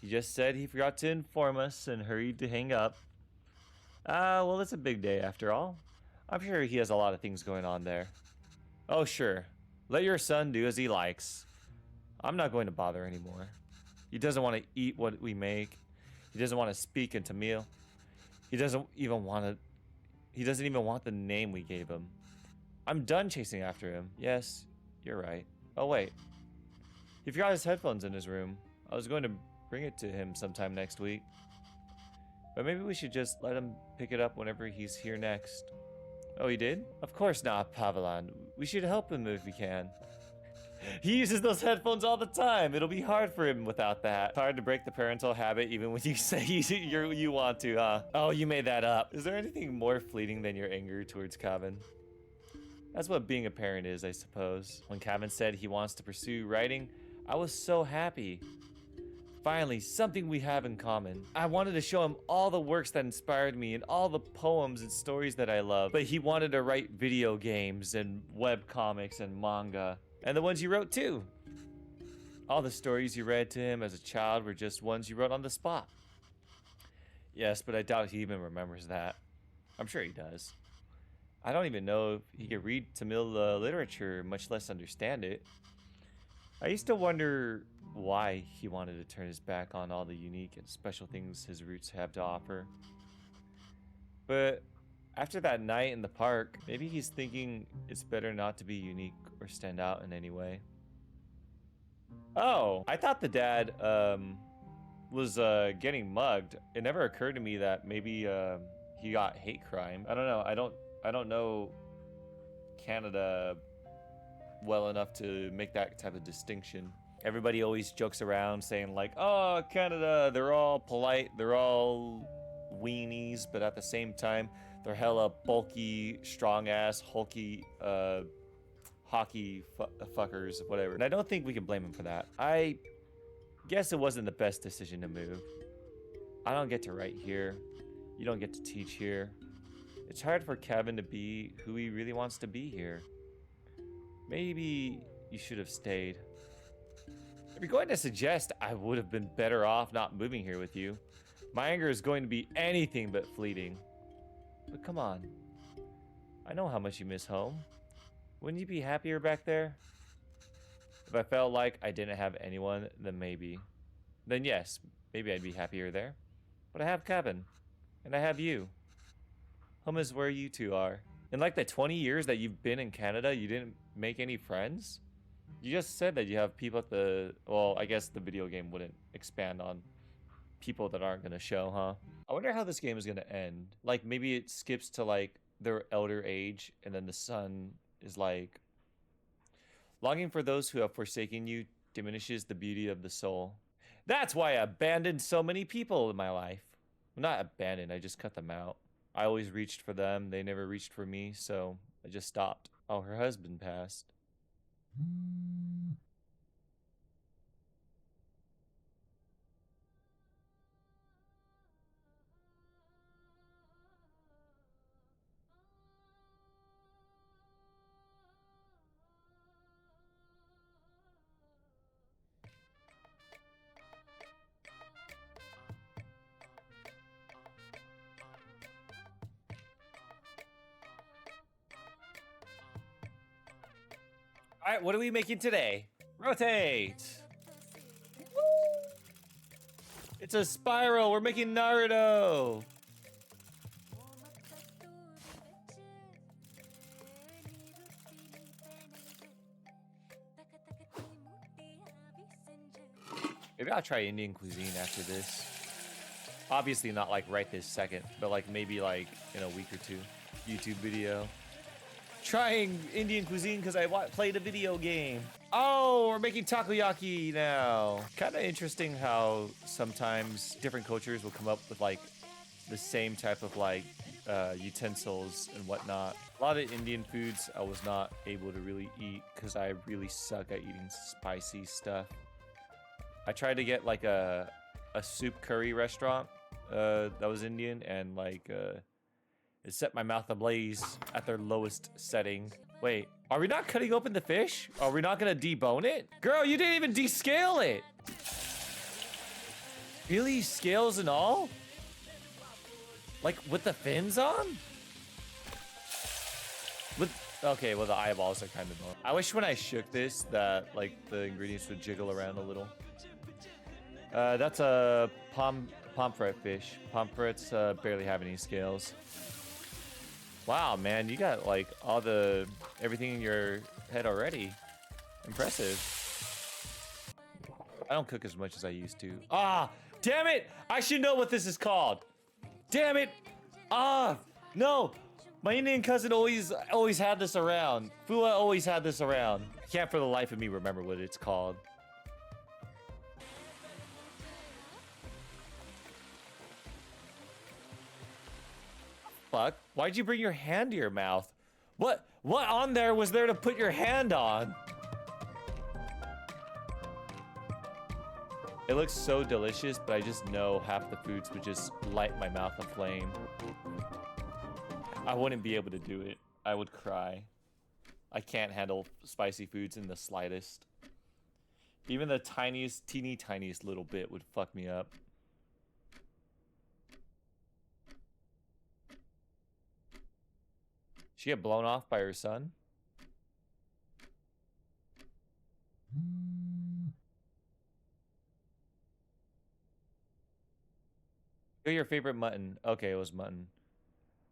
He just said he forgot to inform us and hurried to hang up. Well, it's a big day after all. I'm sure he has a lot of things going on there. Oh, sure. Let your son do as he likes. I'm not going to bother anymore. He doesn't want to eat what we make. He doesn't want to speak in Tamil. He doesn't even want the name we gave him. I'm done chasing after him. Yes, you're right. Oh, wait. He forgot his headphones in his room. I was going to bring it to him sometime next week. But maybe we should just let him pick it up whenever he's here next. Oh, he did? Of course not, Pavelan. We should help him if we can. He uses those headphones all the time. It'll be hard for him without that. It's hard to break the parental habit even when you say you want to, huh? Oh, you made that up. Is there anything more fleeting than your anger towards Kevin? That's what being a parent is, I suppose. When Kevin said he wants to pursue writing, I was so happy. Finally, something we have in common. I wanted to show him all the works that inspired me and all the poems and stories that I love. But he wanted to write video games and web comics and manga. And the ones you wrote too. All the stories you read to him as a child were just ones you wrote on the spot. Yes, but I doubt he even remembers that. I'm sure he does. I don't even know if he could read Tamil literature, much less understand it. I used to wonder why he wanted to turn his back on all the unique and special things his roots have to offer. But after that night in the park, maybe he's thinking it's better not to be unique or stand out in any way. Oh, I thought the dad was getting mugged. It never occurred to me that maybe he got hate crime. I don't know. I don't know Canada well enough to make that type of distinction. Everybody always jokes around saying like, oh, Canada, they're all polite, they're all weenies, but at the same time, they're hella bulky, strong-ass, hulky, hockey fuckers, whatever. And I don't think we can blame him for that. I guess it wasn't the best decision to move. I don't get to write here. You don't get to teach here. It's hard for Kevin to be who he really wants to be here. Maybe you should have stayed. If you're going to suggest I would have been better off not moving here with you, my anger is going to be anything but fleeting. But come on. I know how much you miss home. Wouldn't you be happier back there? If I felt like I didn't have anyone, then maybe. Then yes, maybe I'd be happier there. But I have Kevin. And I have you. Home is where you two are. In like the 20 years that you've been in Canada, you didn't make any friends? You just said that you have people at the... Well, I guess the video game wouldn't expand on people that aren't going to show, huh? I wonder how this game is going to end. Like, maybe it skips to, like, their elder age, and then the son is like... Longing for those who have forsaken you diminishes the beauty of the soul. That's why I abandoned so many people in my life. Well, not abandoned, I just cut them out. I always reached for them, they never reached for me, so I just stopped. Oh, her husband passed. All right, what are we making today? Rotate. Woo! It's a spiral. We're making Naruto. Maybe I'll try Indian cuisine after this. Obviously not like right this second, but like maybe like in a week or two. YouTube video. Trying Indian cuisine because I played a video game. Oh, we're making takoyaki now. Kind of interesting how sometimes different cultures will come up with like the same type of like utensils and whatnot. A lot of Indian foods I was not able to really eat because I really suck at eating spicy stuff. I tried to get like a soup curry restaurant that was Indian, and like it set my mouth ablaze at their lowest setting. Wait, are we not cutting open the fish? Are we not gonna debone it? Girl, you didn't even descale it. Really, scales and all? Like with the fins on? Okay, well the eyeballs are kind of normal. I wish when I shook this that like the ingredients would jiggle around a little. That's a pomfret fish. Pomfrets barely have any scales. Wow, man, you got like everything in your head already. Impressive. I don't cook as much as I used to. Ah, damn it! I should know what this is called. Damn it! Ah, no! My Indian cousin always had this around. Fua always had this around. I can't for the life of me remember what it's called. Fuck, why'd you bring your hand to your mouth? What on there was there to put your hand on? It looks so delicious, but I just know half the foods would just light my mouth aflame. I wouldn't be able to do it. I would cry. I can't handle spicy foods in the slightest. Even the teeny tiniest little bit would fuck me up. She get blown off by her son? What's your favorite mutton? Okay, it was mutton.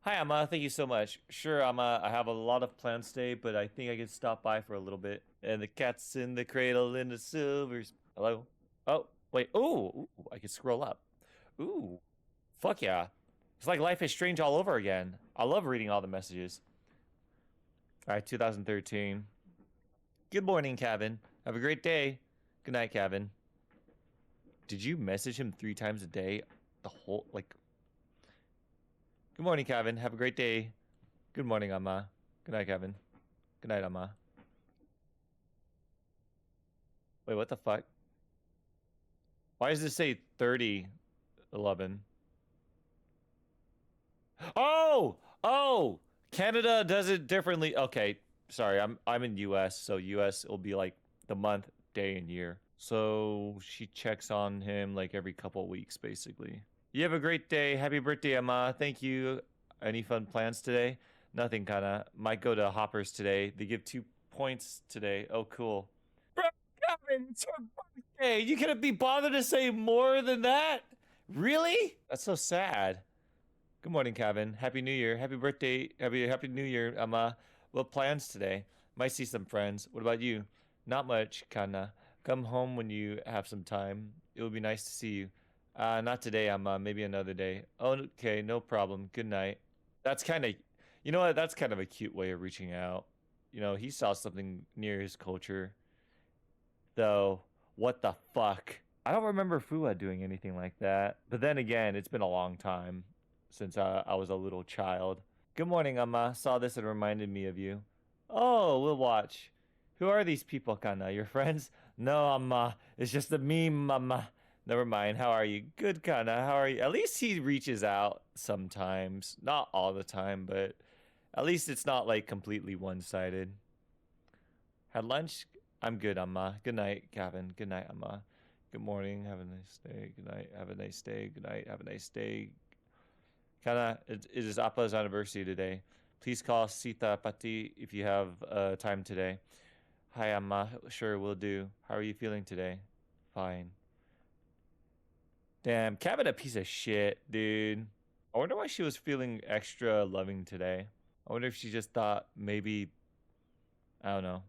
Hi, Amma. Thank you so much. Sure, Amma. I have a lot of plans today, but I think I can stop by for a little bit. And the cat's in the cradle in the silvers. Hello? Oh, wait. Ooh, I can scroll up. Ooh. Fuck yeah. It's like Life is Strange all over again. I love reading all the messages. All right, 2013. Good morning, Kevin. Have a great day. Good night, Kevin. Did you message him 3 times a day? The whole, like... Good morning, Kevin. Have a great day. Good morning, Amma. Good night, Kevin. Good night, Amma. Wait, what the fuck? Why does this say 3011? Oh! Oh! Canada does it differently. Okay, sorry. I'm in US, so US will be like the month, day, and year. So she checks on him like every couple weeks, basically. You have a great day. Happy birthday, Emma. Thank you. Any fun plans today? Nothing, kinda. Might go to Hoppers today. They give 2 points today. Oh, cool. Bro, Kevin, it's your birthday. You couldn't be bothered to say more than that? Really? That's so sad. Good morning, Kevin. Happy New Year. Happy birthday. Happy New Year, Emma. What plans today? Might see some friends. What about you? Not much, kinda. Come home when you have some time. It would be nice to see you. Not today, Emma. Maybe another day. Oh, okay, no problem. Good night. That's kind of, you know what? That's kind of a cute way of reaching out. You know, he saw something near his culture. Though, what the fuck? I don't remember Fua doing anything like that. But then again, it's been a long time since I was a little child. Good morning, Emma. Saw this and reminded me of you. Oh, we'll watch. Who are these people, Kana? Your friends? No, Emma. It's just a meme, Emma. Never mind. How are you? Good, Kana. How are you? At least he reaches out sometimes. Not all the time, but at least it's not like completely one-sided. Had lunch? I'm good, Amma. Good night, Gavin. Good night, Amma. Good morning. Have a nice day. Good night. Have a nice day. Good night. Have a nice day. Kana, it is Appa's anniversary today. Please call Sita Pati if you have time today. Hi, Amma. Sure, will do. How are you feeling today? Fine. Damn, Kevin a piece of shit, dude. I wonder why she was feeling extra loving today. I wonder if she just thought maybe, I don't know,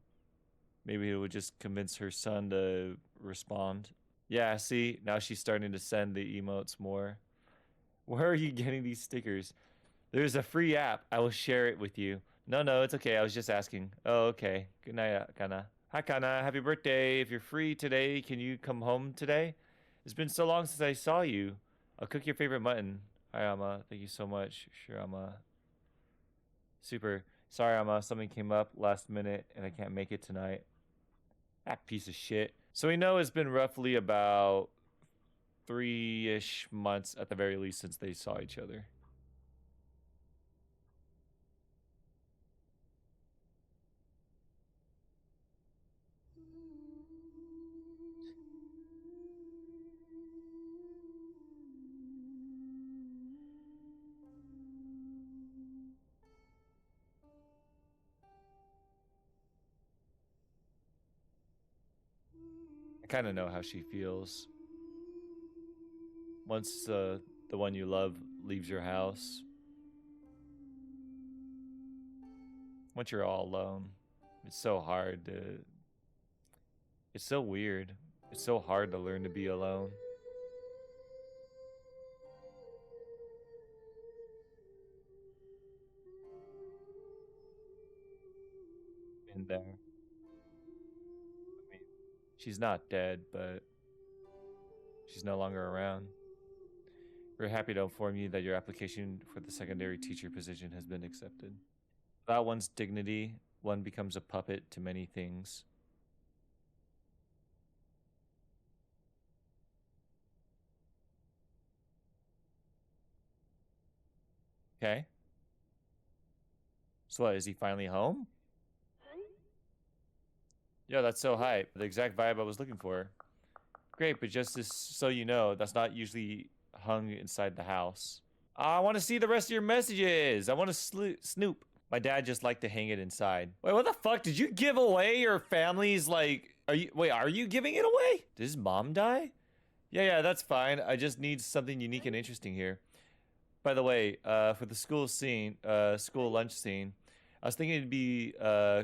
maybe it would just convince her son to respond. Yeah, see, now she's starting to send the emotes more. Where are you getting these stickers? There's a free app. I will share it with you. No, it's okay. I was just asking. Oh, okay. Good night, Kana. Hi, Kana. Happy birthday. If you're free today, can you come home today? It's been so long since I saw you. I'll cook your favorite mutton. Hi, Amma. Thank you so much. Sure, Amma. Super. Sorry, Amma. Something came up last minute and I can't make it tonight. That piece of shit. So we know it's been roughly about 3-ish months at the very least since they saw each other. I kind of know how she feels. Once the one you love leaves your house, once you're all alone, it's so hard to. It's so weird. It's so hard to learn to be alone. In there. I mean, she's not dead, but she's no longer around. We're happy to inform you that your application for the secondary teacher position has been accepted. Without one's dignity, one becomes a puppet to many things. Okay. So what, is he finally home? Yeah, that's so hype. The exact vibe I was looking for. Great, but just so you know, that's not usually hung inside the house. I want to see the rest of your messages. I want to snoop. My dad just liked to hang it inside. Wait, what the fuck? Did you give away your family's, like... are you giving it away? Did his mom die? Yeah, that's fine. I just need something unique and interesting here. By the way, for the school lunch scene, I was thinking it'd be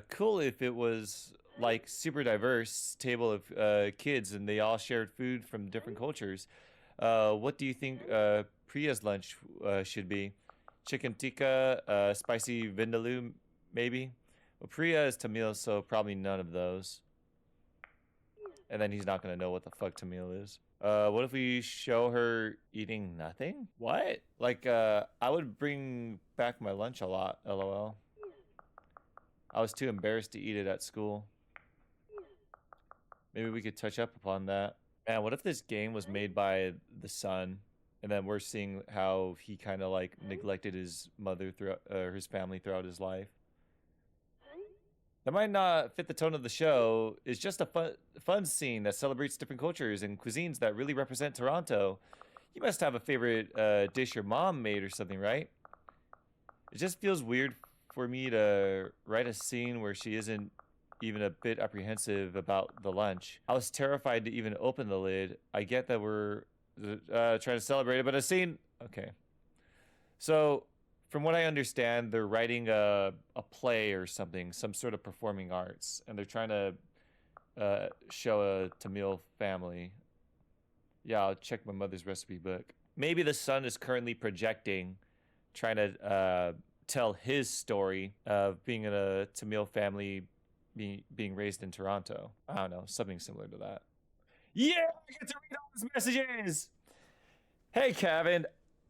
cool if it was like super diverse table of kids and they all shared food from different cultures. What do you think Priya's lunch should be? Chicken tikka, spicy vindaloo, maybe? Well, Priya is Tamil, so probably none of those. And then he's not gonna know what the fuck Tamil is. What if we show her eating nothing? What? Like, I would bring back my lunch a lot, lol. I was too embarrassed to eat it at school. Maybe we could touch up upon that. Man, what if this game was made by the son, and then we're seeing how he kind of like neglected his mother throughout, his family throughout his life? That might not fit the tone of the show. It's just a fun scene that celebrates different cultures and cuisines that really represent Toronto. You must have a favorite dish your mom made or something, right? It just feels weird for me to write a scene where she isn't even a bit apprehensive about the lunch. I was terrified to even open the lid. I get that we're trying to celebrate it, but a scene... Okay. So, from what I understand, they're writing a play or something, some sort of performing arts, and they're trying to show a Tamil family. Yeah, I'll check my mother's recipe book. Maybe the son is currently projecting, trying to tell his story of being in a Tamil family, being raised in Toronto. I don't know, something similar to that. Yeah, I get to read all his messages. Hey, Kevin.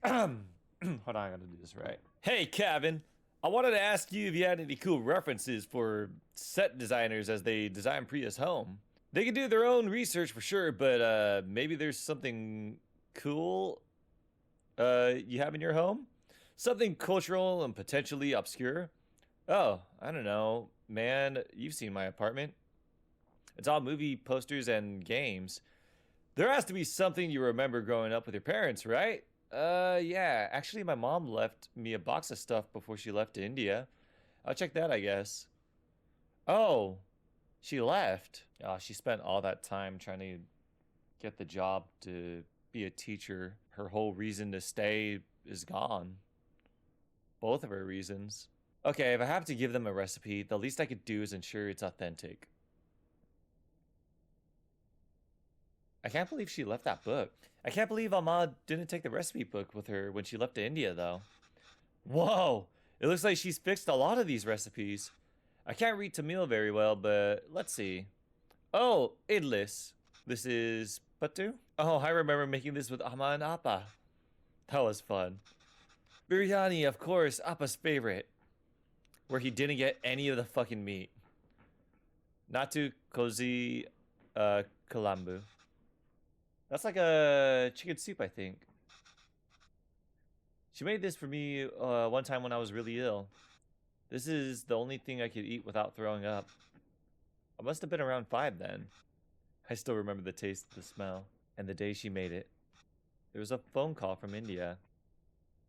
Hold on, I gotta do this right. Hey, Kevin. I wanted to ask you if you had any cool references for set designers as they design Priya's home. They can do their own research for sure, but maybe there's something cool you have in your home? Something cultural and potentially obscure? Oh, I don't know. Man, you've seen my apartment. It's all movie posters and games. There has to be something you remember growing up with your parents, right? Yeah. Actually, my mom left me a box of stuff before she left to India. I'll check that, I guess. Oh, she left. Oh, she spent all that time trying to get the job to be a teacher. Her whole reason to stay is gone. Both of her reasons. Okay, if I have to give them a recipe, the least I could do is ensure it's authentic. I can't believe she left that book. I can't believe Ahmad didn't take the recipe book with her when she left to India, though. Whoa! It looks like she's fixed a lot of these recipes. I can't read Tamil very well, but let's see. Oh, idlis. This is Patu? Oh, I remember making this with Amma and Appa. That was fun. Biryani, of course, Appa's favorite. Where he didn't get any of the fucking meat. Natu Kozi Kalambu. That's like a chicken soup, I think. She made this for me one time when I was really ill. This is the only thing I could eat without throwing up. I must have been around 5 then. I still remember the taste, the smell, and the day she made it. There was a phone call from India.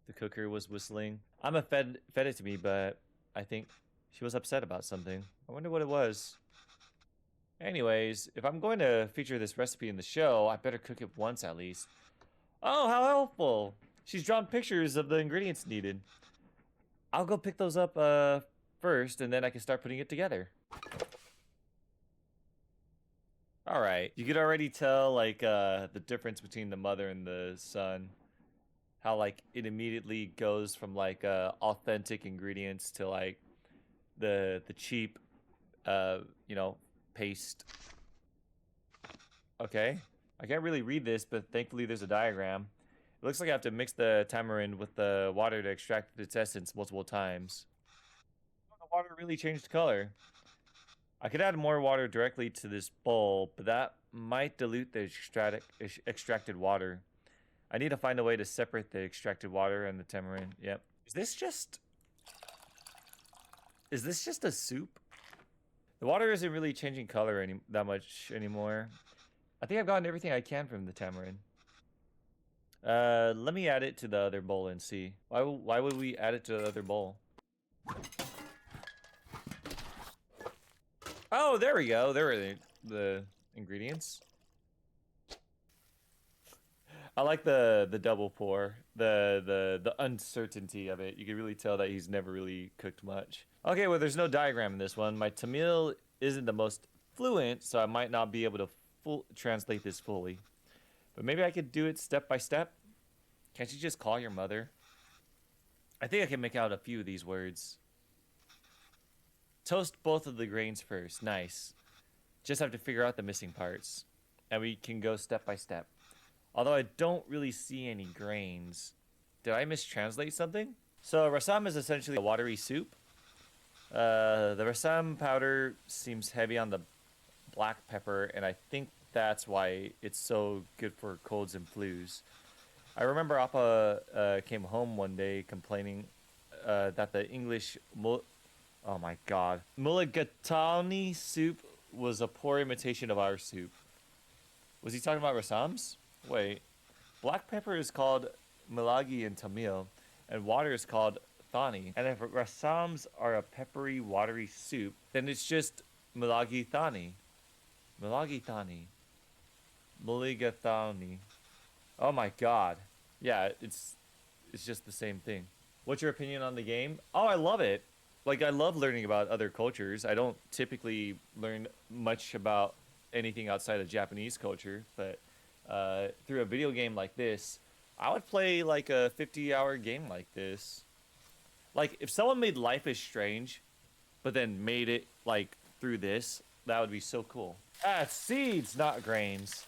The cooker was whistling. Amma fed it to me, but I think she was upset about something. I wonder what it was. Anyways, if I'm going to feature this recipe in the show, I better cook it once at least. Oh, how helpful! She's drawn pictures of the ingredients needed. I'll go pick those up first, and then I can start putting it together. Alright, you could already tell, like, the difference between the mother and the son. How, like, it immediately goes from, like, authentic ingredients to, like, the cheap, you know, paste. Okay. I can't really read this, but thankfully there's a diagram. It looks like I have to mix the tamarind with the water to extract its essence multiple times. The water really changed color. I could add more water directly to this bowl, but that might dilute the extracted water. I need to find a way to separate the extracted water and the tamarind. Yep. Is this just a soup? The water isn't really changing color that much anymore. I think I've gotten everything I can from the tamarind. Let me add it to the other bowl and see. Why would we add it to the other bowl? Oh, there we go. There are the ingredients. I like the double pour. The uncertainty of it. You can really tell that he's never really cooked much. Okay, well, there's no diagram in this one. My Tamil isn't the most fluent, so I might not be able to translate this fully. But maybe I could do it step by step. Can't you just call your mother? I think I can make out a few of these words. Toast both of the grains first. Nice. Just have to figure out the missing parts. And we can go step by step. Although I don't really see any grains. Did I mistranslate something? So rasam is essentially a watery soup. The rasam powder seems heavy on the black pepper, and I think that's why it's so good for colds and flus. I remember Appa came home one day complaining that the English oh my god, mulligatawny soup was a poor imitation of our soup. Was he talking about rasams? Wait, black pepper is called milagi in Tamil, and water is called thani. And if rasams are a peppery, watery soup, then it's just milagi thani. Milagi thani. Mulligatawny. Oh my god. Yeah, it's just the same thing. What's your opinion on the game? Oh, I love it. Like, I love learning about other cultures. I don't typically learn much about anything outside of Japanese culture, but through a video game like this, I would play like a 50-hour game like this. Like, if someone made Life is Strange, but then made it like through this, that would be so cool. Ah, it's seeds, not grains.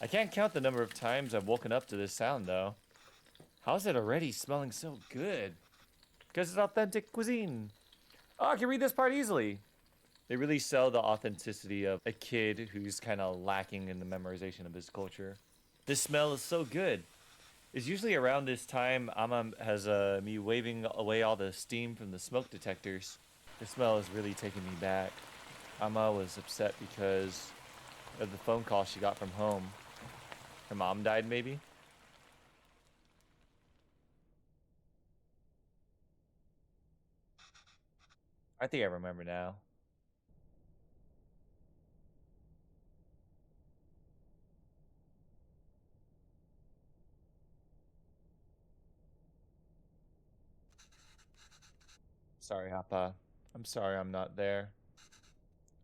I can't count the number of times I've woken up to this sound, though. How's it already smelling so good? Because it's authentic cuisine. Oh, I can read this part easily. They really sell the authenticity of a kid who's kind of lacking in the memorization of his culture. This smell is so good. It's usually around this time Amma has me waving away all the steam from the smoke detectors. The smell is really taking me back. Amma was upset because of the phone call she got from home. Her mom died, maybe? I think I remember now. Sorry, Appa. I'm sorry I'm not there.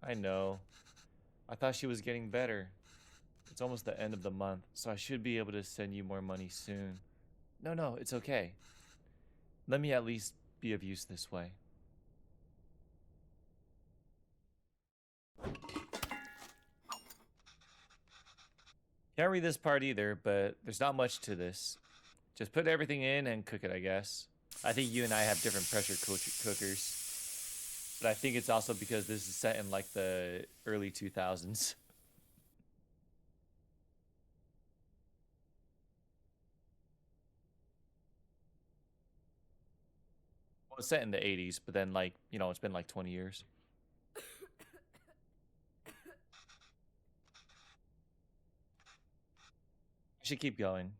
I know. I thought she was getting better. It's almost the end of the month, so I should be able to send you more money soon. No, it's okay. Let me at least be of use this way. Can't read this part either, but there's not much to this. Just put everything in and cook it, I guess. I think you and I have different pressure cookers. But I think it's also because this is set in like the early 2000s. Well, it's set in the 80s, but then like, you know, it's been like 20 years. I should keep going.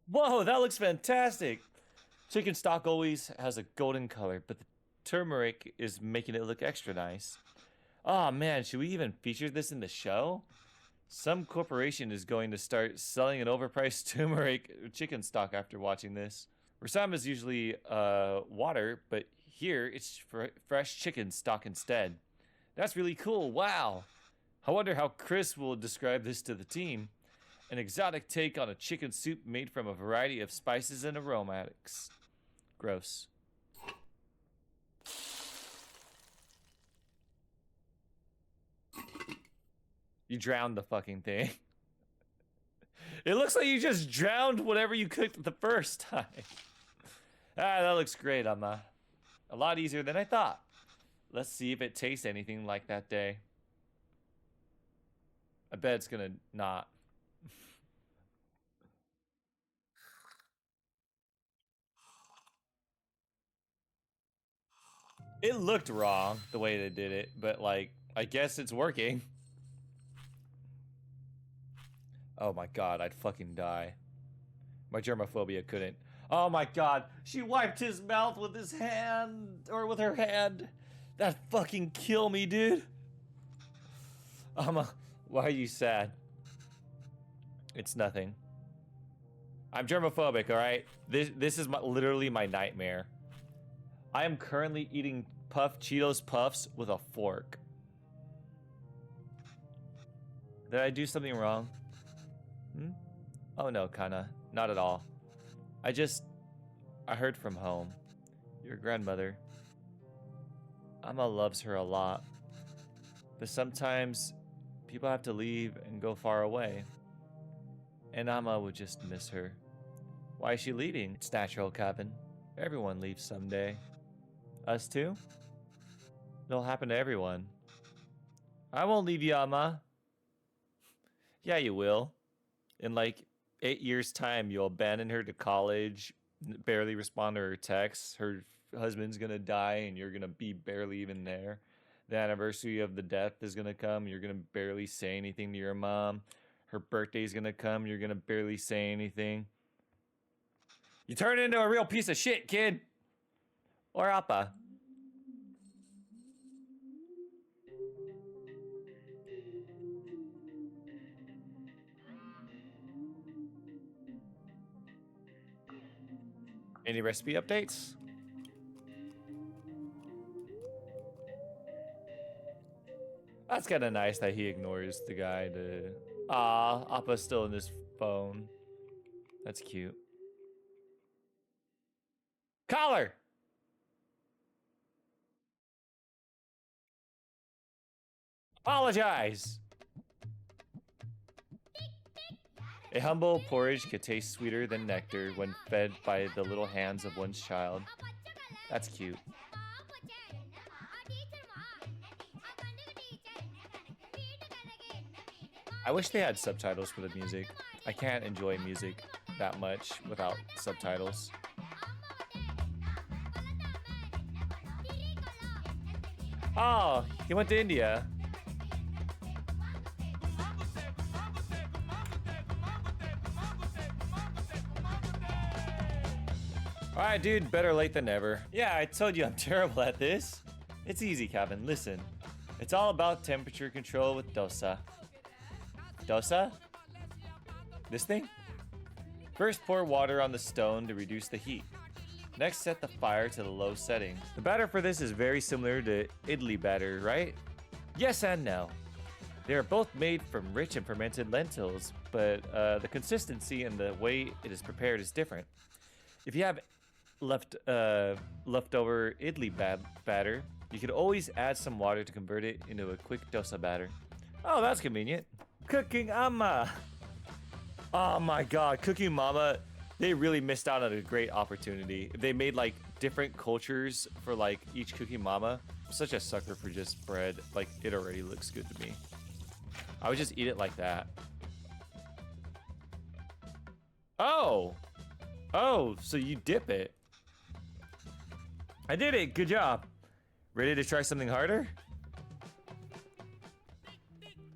Whoa, that looks fantastic. Chicken stock always has a golden color, but the turmeric is making it look extra nice. Oh man, should we even feature this in the show? Some corporation is going to start selling an overpriced turmeric chicken stock after watching this. Rasam is usually water, but here it's fresh chicken stock instead. That's really cool, wow. I wonder how Chris will describe this to the team. An exotic take on a chicken soup made from a variety of spices and aromatics. Gross. You drowned the fucking thing. It looks like you just drowned whatever you cooked the first time. Ah, that looks great, Amma. A lot easier than I thought. Let's see if it tastes anything like that day. I bet it's gonna not. It looked wrong the way they did it, but like, I guess it's working. Oh my god, I'd fucking die. My germophobia couldn't. Oh my god, she wiped his mouth with his hand, or with her hand. That fucking kill me, dude. Why are you sad? It's nothing. I'm germophobic, alright? This is literally my nightmare. I am currently eating Cheetos Puffs with a fork. Did I do something wrong? Hmm? Oh no, kinda. Not at all. I heard from home. Your grandmother. Amma loves her a lot. But sometimes people have to leave and go far away. And Amma would just miss her. Why is she leaving? It's natural, Kevin. Everyone leaves someday. Us too? It'll happen to everyone. I won't leave you, Amma. Yeah, you will. In like 8 years' time, you'll abandon her to college, barely respond to her texts. Her husband's gonna die, and you're gonna be barely even there. The anniversary of the death is gonna come. You're gonna barely say anything to your mom. Her birthday's gonna come. You're gonna barely say anything. You turn into a real piece of shit, kid. Or Appa. Any recipe updates? That's kind of nice that he ignores the guy to... Appa's still in his phone. That's cute. Collar! Apologize! A humble porridge could taste sweeter than nectar when fed by the little hands of one's child. That's cute. I wish they had subtitles for the music. I can't enjoy music that much without subtitles. Oh, he went to India. Alright, dude, better late than never. Yeah, I told you I'm terrible at this. It's easy, Kevin. Listen. It's all about temperature control with dosa. Dosa? This thing? First, pour water on the stone to reduce the heat. Next, set the fire to the low setting. The batter for this is very similar to idli batter, right? Yes and no. They are both made from rich and fermented lentils, but the consistency and the way it is prepared is different. If you have leftover idli batter, you could always add some water to convert it into a quick dosa batter. Oh, that's convenient. Cooking Amma! Oh my god, Cookie Mama, they really missed out on a great opportunity. If they made like different cultures for like each Cookie Mama. I'm such a sucker for just bread. Like it already looks good to me. I would just eat it like that. Oh! Oh, so you dip it. I did it, good job. Ready to try something harder?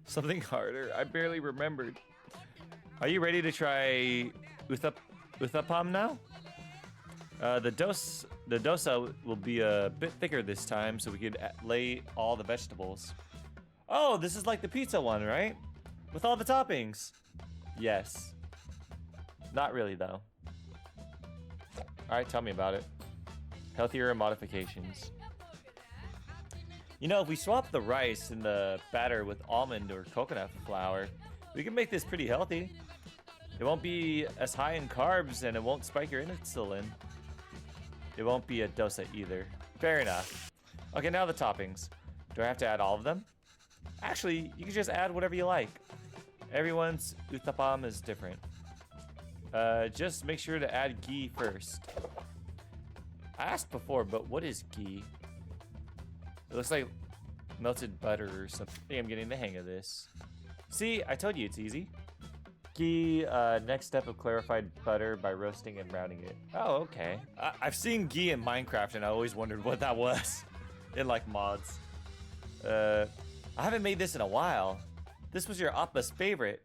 Something harder? I barely remembered. Are you ready to try uthapam now? The dosa will be a bit thicker this time, so we could lay all the vegetables. Oh, this is like the pizza one, right? With all the toppings. Yes. Not really, though. All right, tell me about it. Healthier modifications. You know, if we swap the rice in the batter with almond or coconut flour, we can make this pretty healthy. It won't be as high in carbs and it won't spike your insulin. It won't be a dosa either. Fair enough. Okay, now the toppings. Do I have to add all of them? Actually, you can just add whatever you like. Everyone's uthapam is different. Just make sure to add ghee first. I asked before, but what is ghee? It looks like melted butter or something. I think I'm getting the hang of this. See, I told you it's easy. Ghee, next step of clarified butter by roasting and browning it. Oh, okay. I've seen ghee in Minecraft and I always wondered what that was in like mods. I haven't made this in a while. This was your Appa's favorite.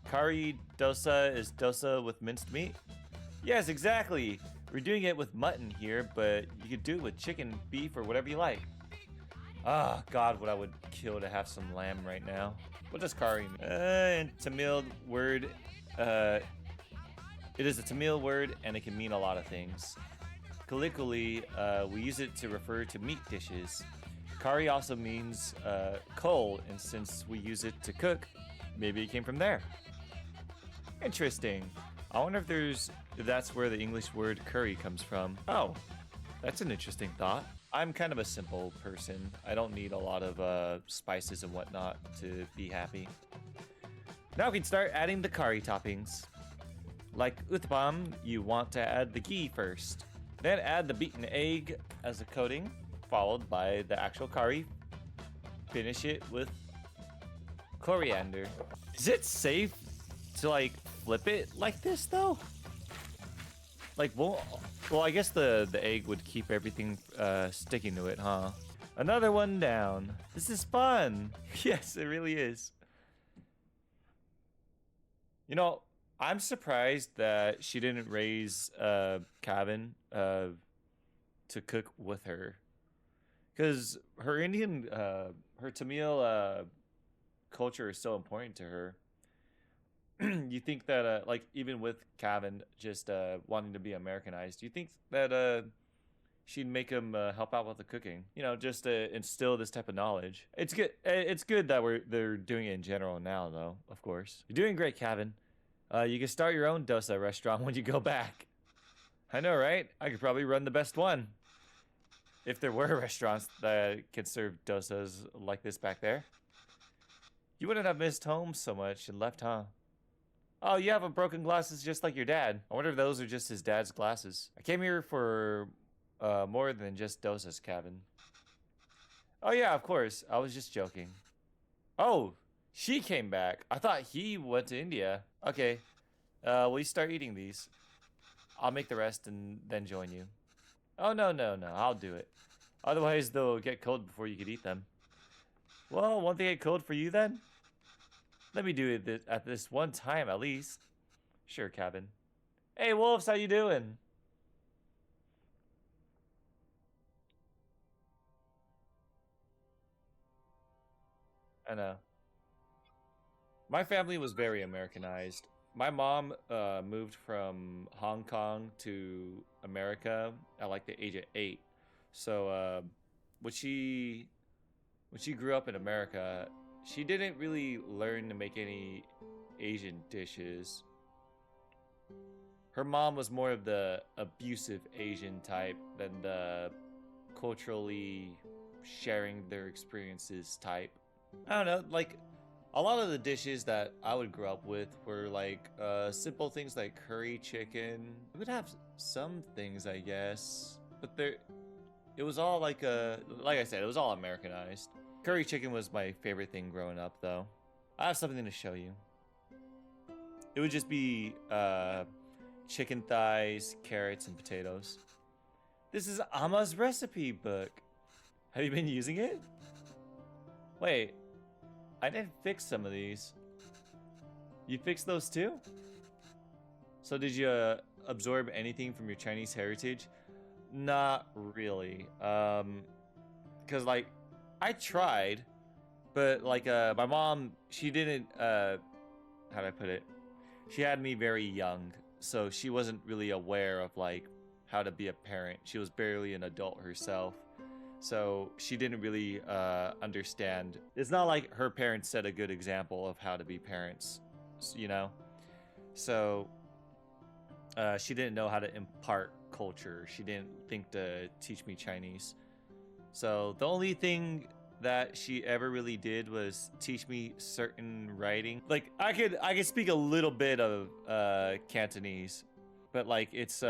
Kari dosa is dosa with minced meat? Yes, exactly. We're doing it with mutton here, but you could do it with chicken, beef, or whatever you like. Ah, God, what I would kill to have some lamb right now. What does Kari mean? In Tamil word, it is a Tamil word and it can mean a lot of things. Colloquially, we use it to refer to meat dishes. Kari also means coal, and since we use it to cook, maybe it came from there. Interesting. I wonder if that's where the English word curry comes from. Oh, that's an interesting thought. I'm kind of a simple person. I don't need a lot of spices and whatnot to be happy. Now we can start adding the curry toppings. Like uthapam, you want to add the ghee first. Then add the beaten egg as a coating, followed by the actual curry. Finish it with coriander. Is it safe to like flip it like this though? Like, well, I guess the egg would keep everything sticking to it, huh? Another one down. This is fun. Yes, it really is. You know, I'm surprised that she didn't raise Kevin to cook with her, because her Indian, her Tamil culture is so important to her. You think that, like, even with Kevin just wanting to be Americanized, do you think that she'd make him help out with the cooking? You know, just to instill this type of knowledge. It's good. It's good that they're doing it in general now, though. Of course, you're doing great, Kevin. You can start your own dosa restaurant when you go back. I know, right? I could probably run the best one. If there were restaurants that could serve dosas like this back there. You wouldn't have missed home so much and left, huh? Oh, you have a broken glasses just like your dad. I wonder if those are just his dad's glasses. I came here for more than just dosas, Kevin. Oh yeah, of course. I was just joking. Oh, she came back. I thought he went to India. Okay. Will you start eating these? I'll make the rest and then join you. Oh, no. I'll do it. Otherwise, they'll get cold before you could eat them. Well, won't they get cold for you then? Let me do it at this one time at least. Sure, Kevin. Hey, Wolves, how you doing? I know. My family was very Americanized. My mom moved from Hong Kong to America at like the age of 8. So when she grew up in America, she didn't really learn to make any Asian dishes. Her mom was more of the abusive Asian type than the culturally sharing their experiences type. I don't know, like A lot of the dishes that I would grow up with were like simple things like curry chicken. We would have some things, I guess, but it was all like like I said, it was all Americanized. Curry chicken was my favorite thing growing up, though. I have something to show you. It would just be chicken thighs, carrots, and potatoes. This is Ama's recipe book. Have you been using it? Wait, I didn't fix some of these. You fixed those too? So did you absorb anything from your Chinese heritage? Not really. Cause like I tried, but like my mom, she didn't how do I put it? She had me very young, so she wasn't really aware of like how to be a parent. She was barely an adult herself. So she didn't really understand. It's not like her parents set a good example of how to be parents, you know? So she didn't know how to impart culture. She didn't think to teach me Chinese. So the only thing that she ever really did was teach me certain writing. Like I could speak a little bit of Cantonese, but like it's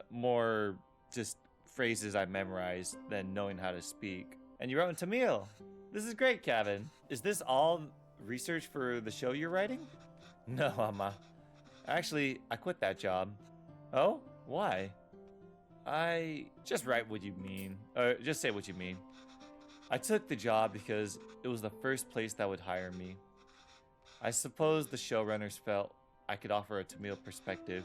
more just phrases I memorized than knowing how to speak. And you wrote in Tamil. This is great, Kevin. Is this all research for the show you're writing? No, Amma. Actually, I quit that job. Oh? Why? I just write what you mean. Or just say what you mean. I took the job because it was the first place that would hire me. I suppose the showrunners felt I could offer a Tamil perspective,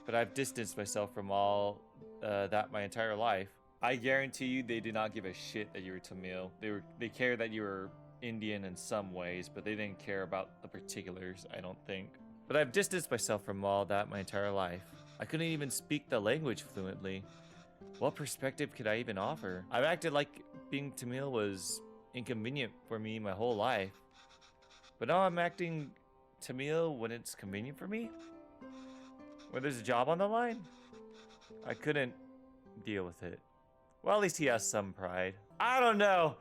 but I've distanced myself from all that my entire life. I guarantee you they did not give a shit that you were Tamil. They cared that you were Indian in some ways, but they didn't care about the particulars, I don't think. But I've distanced myself from all that my entire life. I couldn't even speak the language fluently. What perspective could I even offer? I've acted like being Tamil was inconvenient for me my whole life. But now I'm acting Tamil when it's convenient for me? When there's a job on the line? I couldn't deal with it. Well, at least he has some pride. I don't know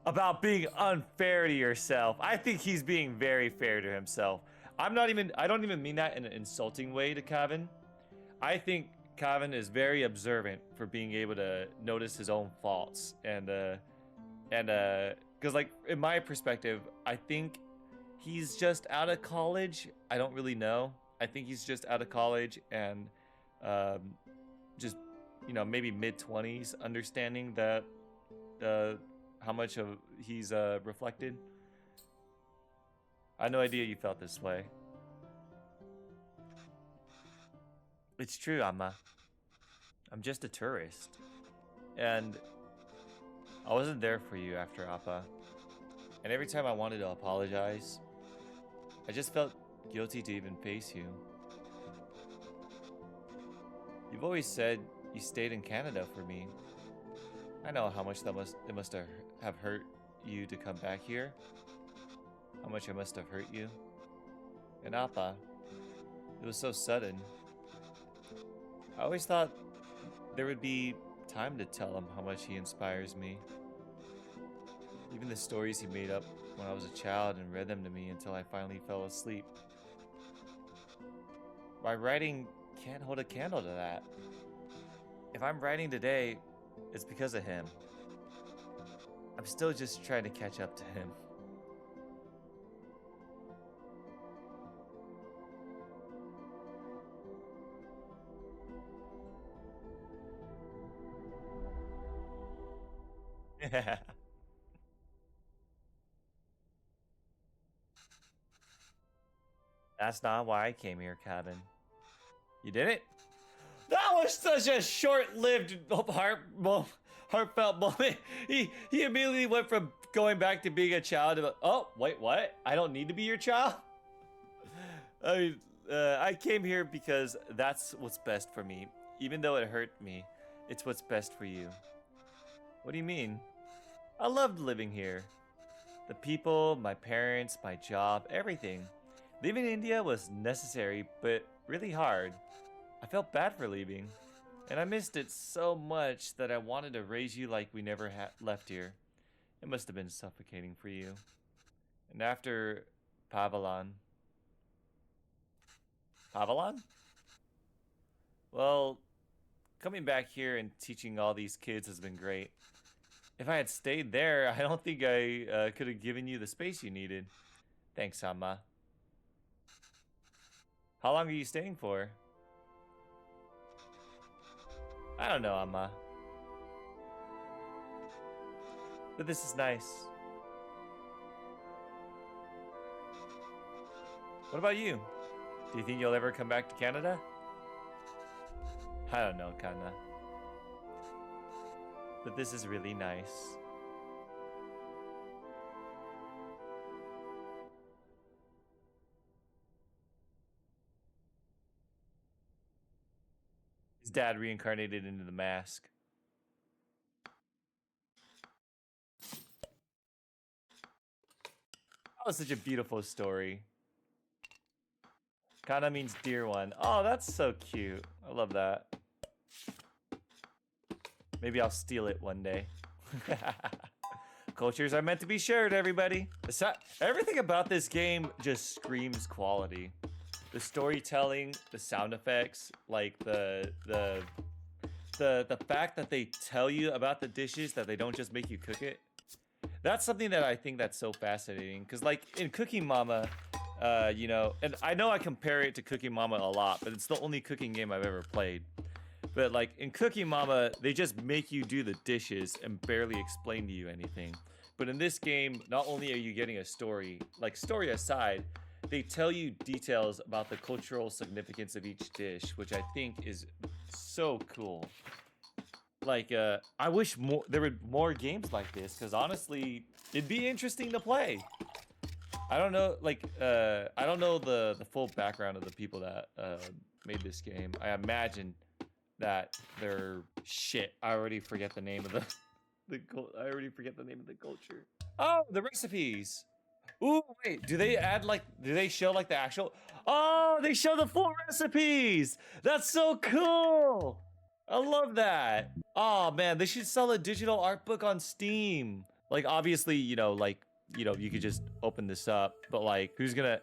about being unfair to yourself. I think he's being very fair to himself. I don't even mean that in an insulting way to Kevin. I think Kevin is very observant for being able to notice his own faults and because like in my perspective, I think he's just out of college. I don't really know. I think he's just out of college and just maybe mid-20s, understanding that how much of he's reflected. I had no idea you felt this way. It's true, Amma. I'm just a tourist. And I wasn't there for you after Appa. And every time I wanted to apologize, I just felt guilty to even face you. You've always said you stayed in Canada for me. I know how much it must have hurt you to come back here. How much I must have hurt you. And Appa, it was so sudden. I always thought there would be time to tell him how much he inspires me. Even the stories he made up when I was a child and read them to me until I finally fell asleep. My writing can't hold a candle to that. If I'm writing today, it's because of him. I'm still just trying to catch up to him. That's not why I came here, Kevin. You did it? That was such a short-lived, heartfelt moment. He immediately went from going back to being a child to, oh, wait, what? I don't need to be your child? I mean, I came here because that's what's best for me. Even though it hurt me, it's what's best for you. What do you mean? I loved living here. The people, my parents, my job, everything. Leaving India was necessary, but really hard. I felt bad for leaving, and I missed it so much that I wanted to raise you like we never left here. It must have been suffocating for you. And after Pavalon. Pavalon? Well, coming back here and teaching all these kids has been great. If I had stayed there, I don't think I could have given you the space you needed. Thanks, Amma. How long are you staying for? I don't know, Amma. But this is nice. What about you? Do you think you'll ever come back to Canada? I don't know, kinda. But this is really nice. His dad reincarnated into the mask. That was such a beautiful story. Kana means dear one. Oh, that's so cute. I love that. Maybe I'll steal it one day. Cultures are meant to be shared, everybody. Everything about this game just screams quality. The storytelling, the sound effects, like the fact that they tell you about the dishes, that they don't just make you cook it. That's something that I think that's so fascinating. Because like in Cooking Mama, you know, and I know I compare it to Cooking Mama a lot, but it's the only cooking game I've ever played. But like in Cooking Mama, they just make you do the dishes and barely explain to you anything. But in this game, not only are you getting a story, like story aside, they tell you details about the cultural significance of each dish, which I think is so cool. Like, I wish there were more games like this, because honestly, it'd be interesting to play. I don't know, like, I don't know the full background of the people that made this game. I imagine that they're shit. I already forget the name of I already forget the name of the culture. Oh, the recipes. Ooh, wait, do they show like the actual? Oh, they show the full recipes. That's so cool. I love that. Oh man, they should sell a digital art book on Steam. Like obviously, you could just open this up, but like who's gonna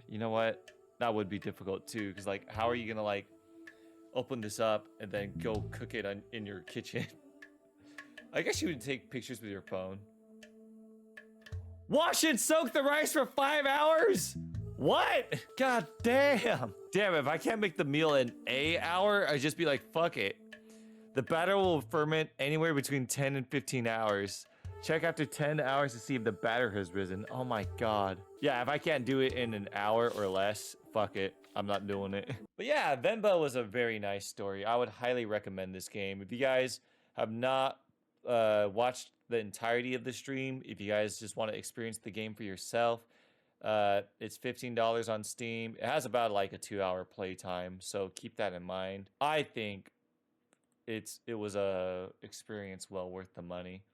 you know what? That would be difficult too, because like how are you gonna like open this up and then go cook it in your kitchen? I guess you would take pictures with your phone. Wash and soak the rice for 5 hours? What? God damn. Damn, if I can't make the meal in an hour, I'd just be like, fuck it. The batter will ferment anywhere between 10 and 15 hours. Check after 10 hours to see if the batter has risen. Oh my god. Yeah, if I can't do it in an hour or less, fuck it. I'm not doing it. But yeah, Venba was a very nice story. I would highly recommend this game. If you guys have not watched the entirety of the stream, if you guys just want to experience the game for yourself, it's $15 on Steam. It has about like a 2-hour playtime, so keep that in mind. I think it was a experience well worth the money.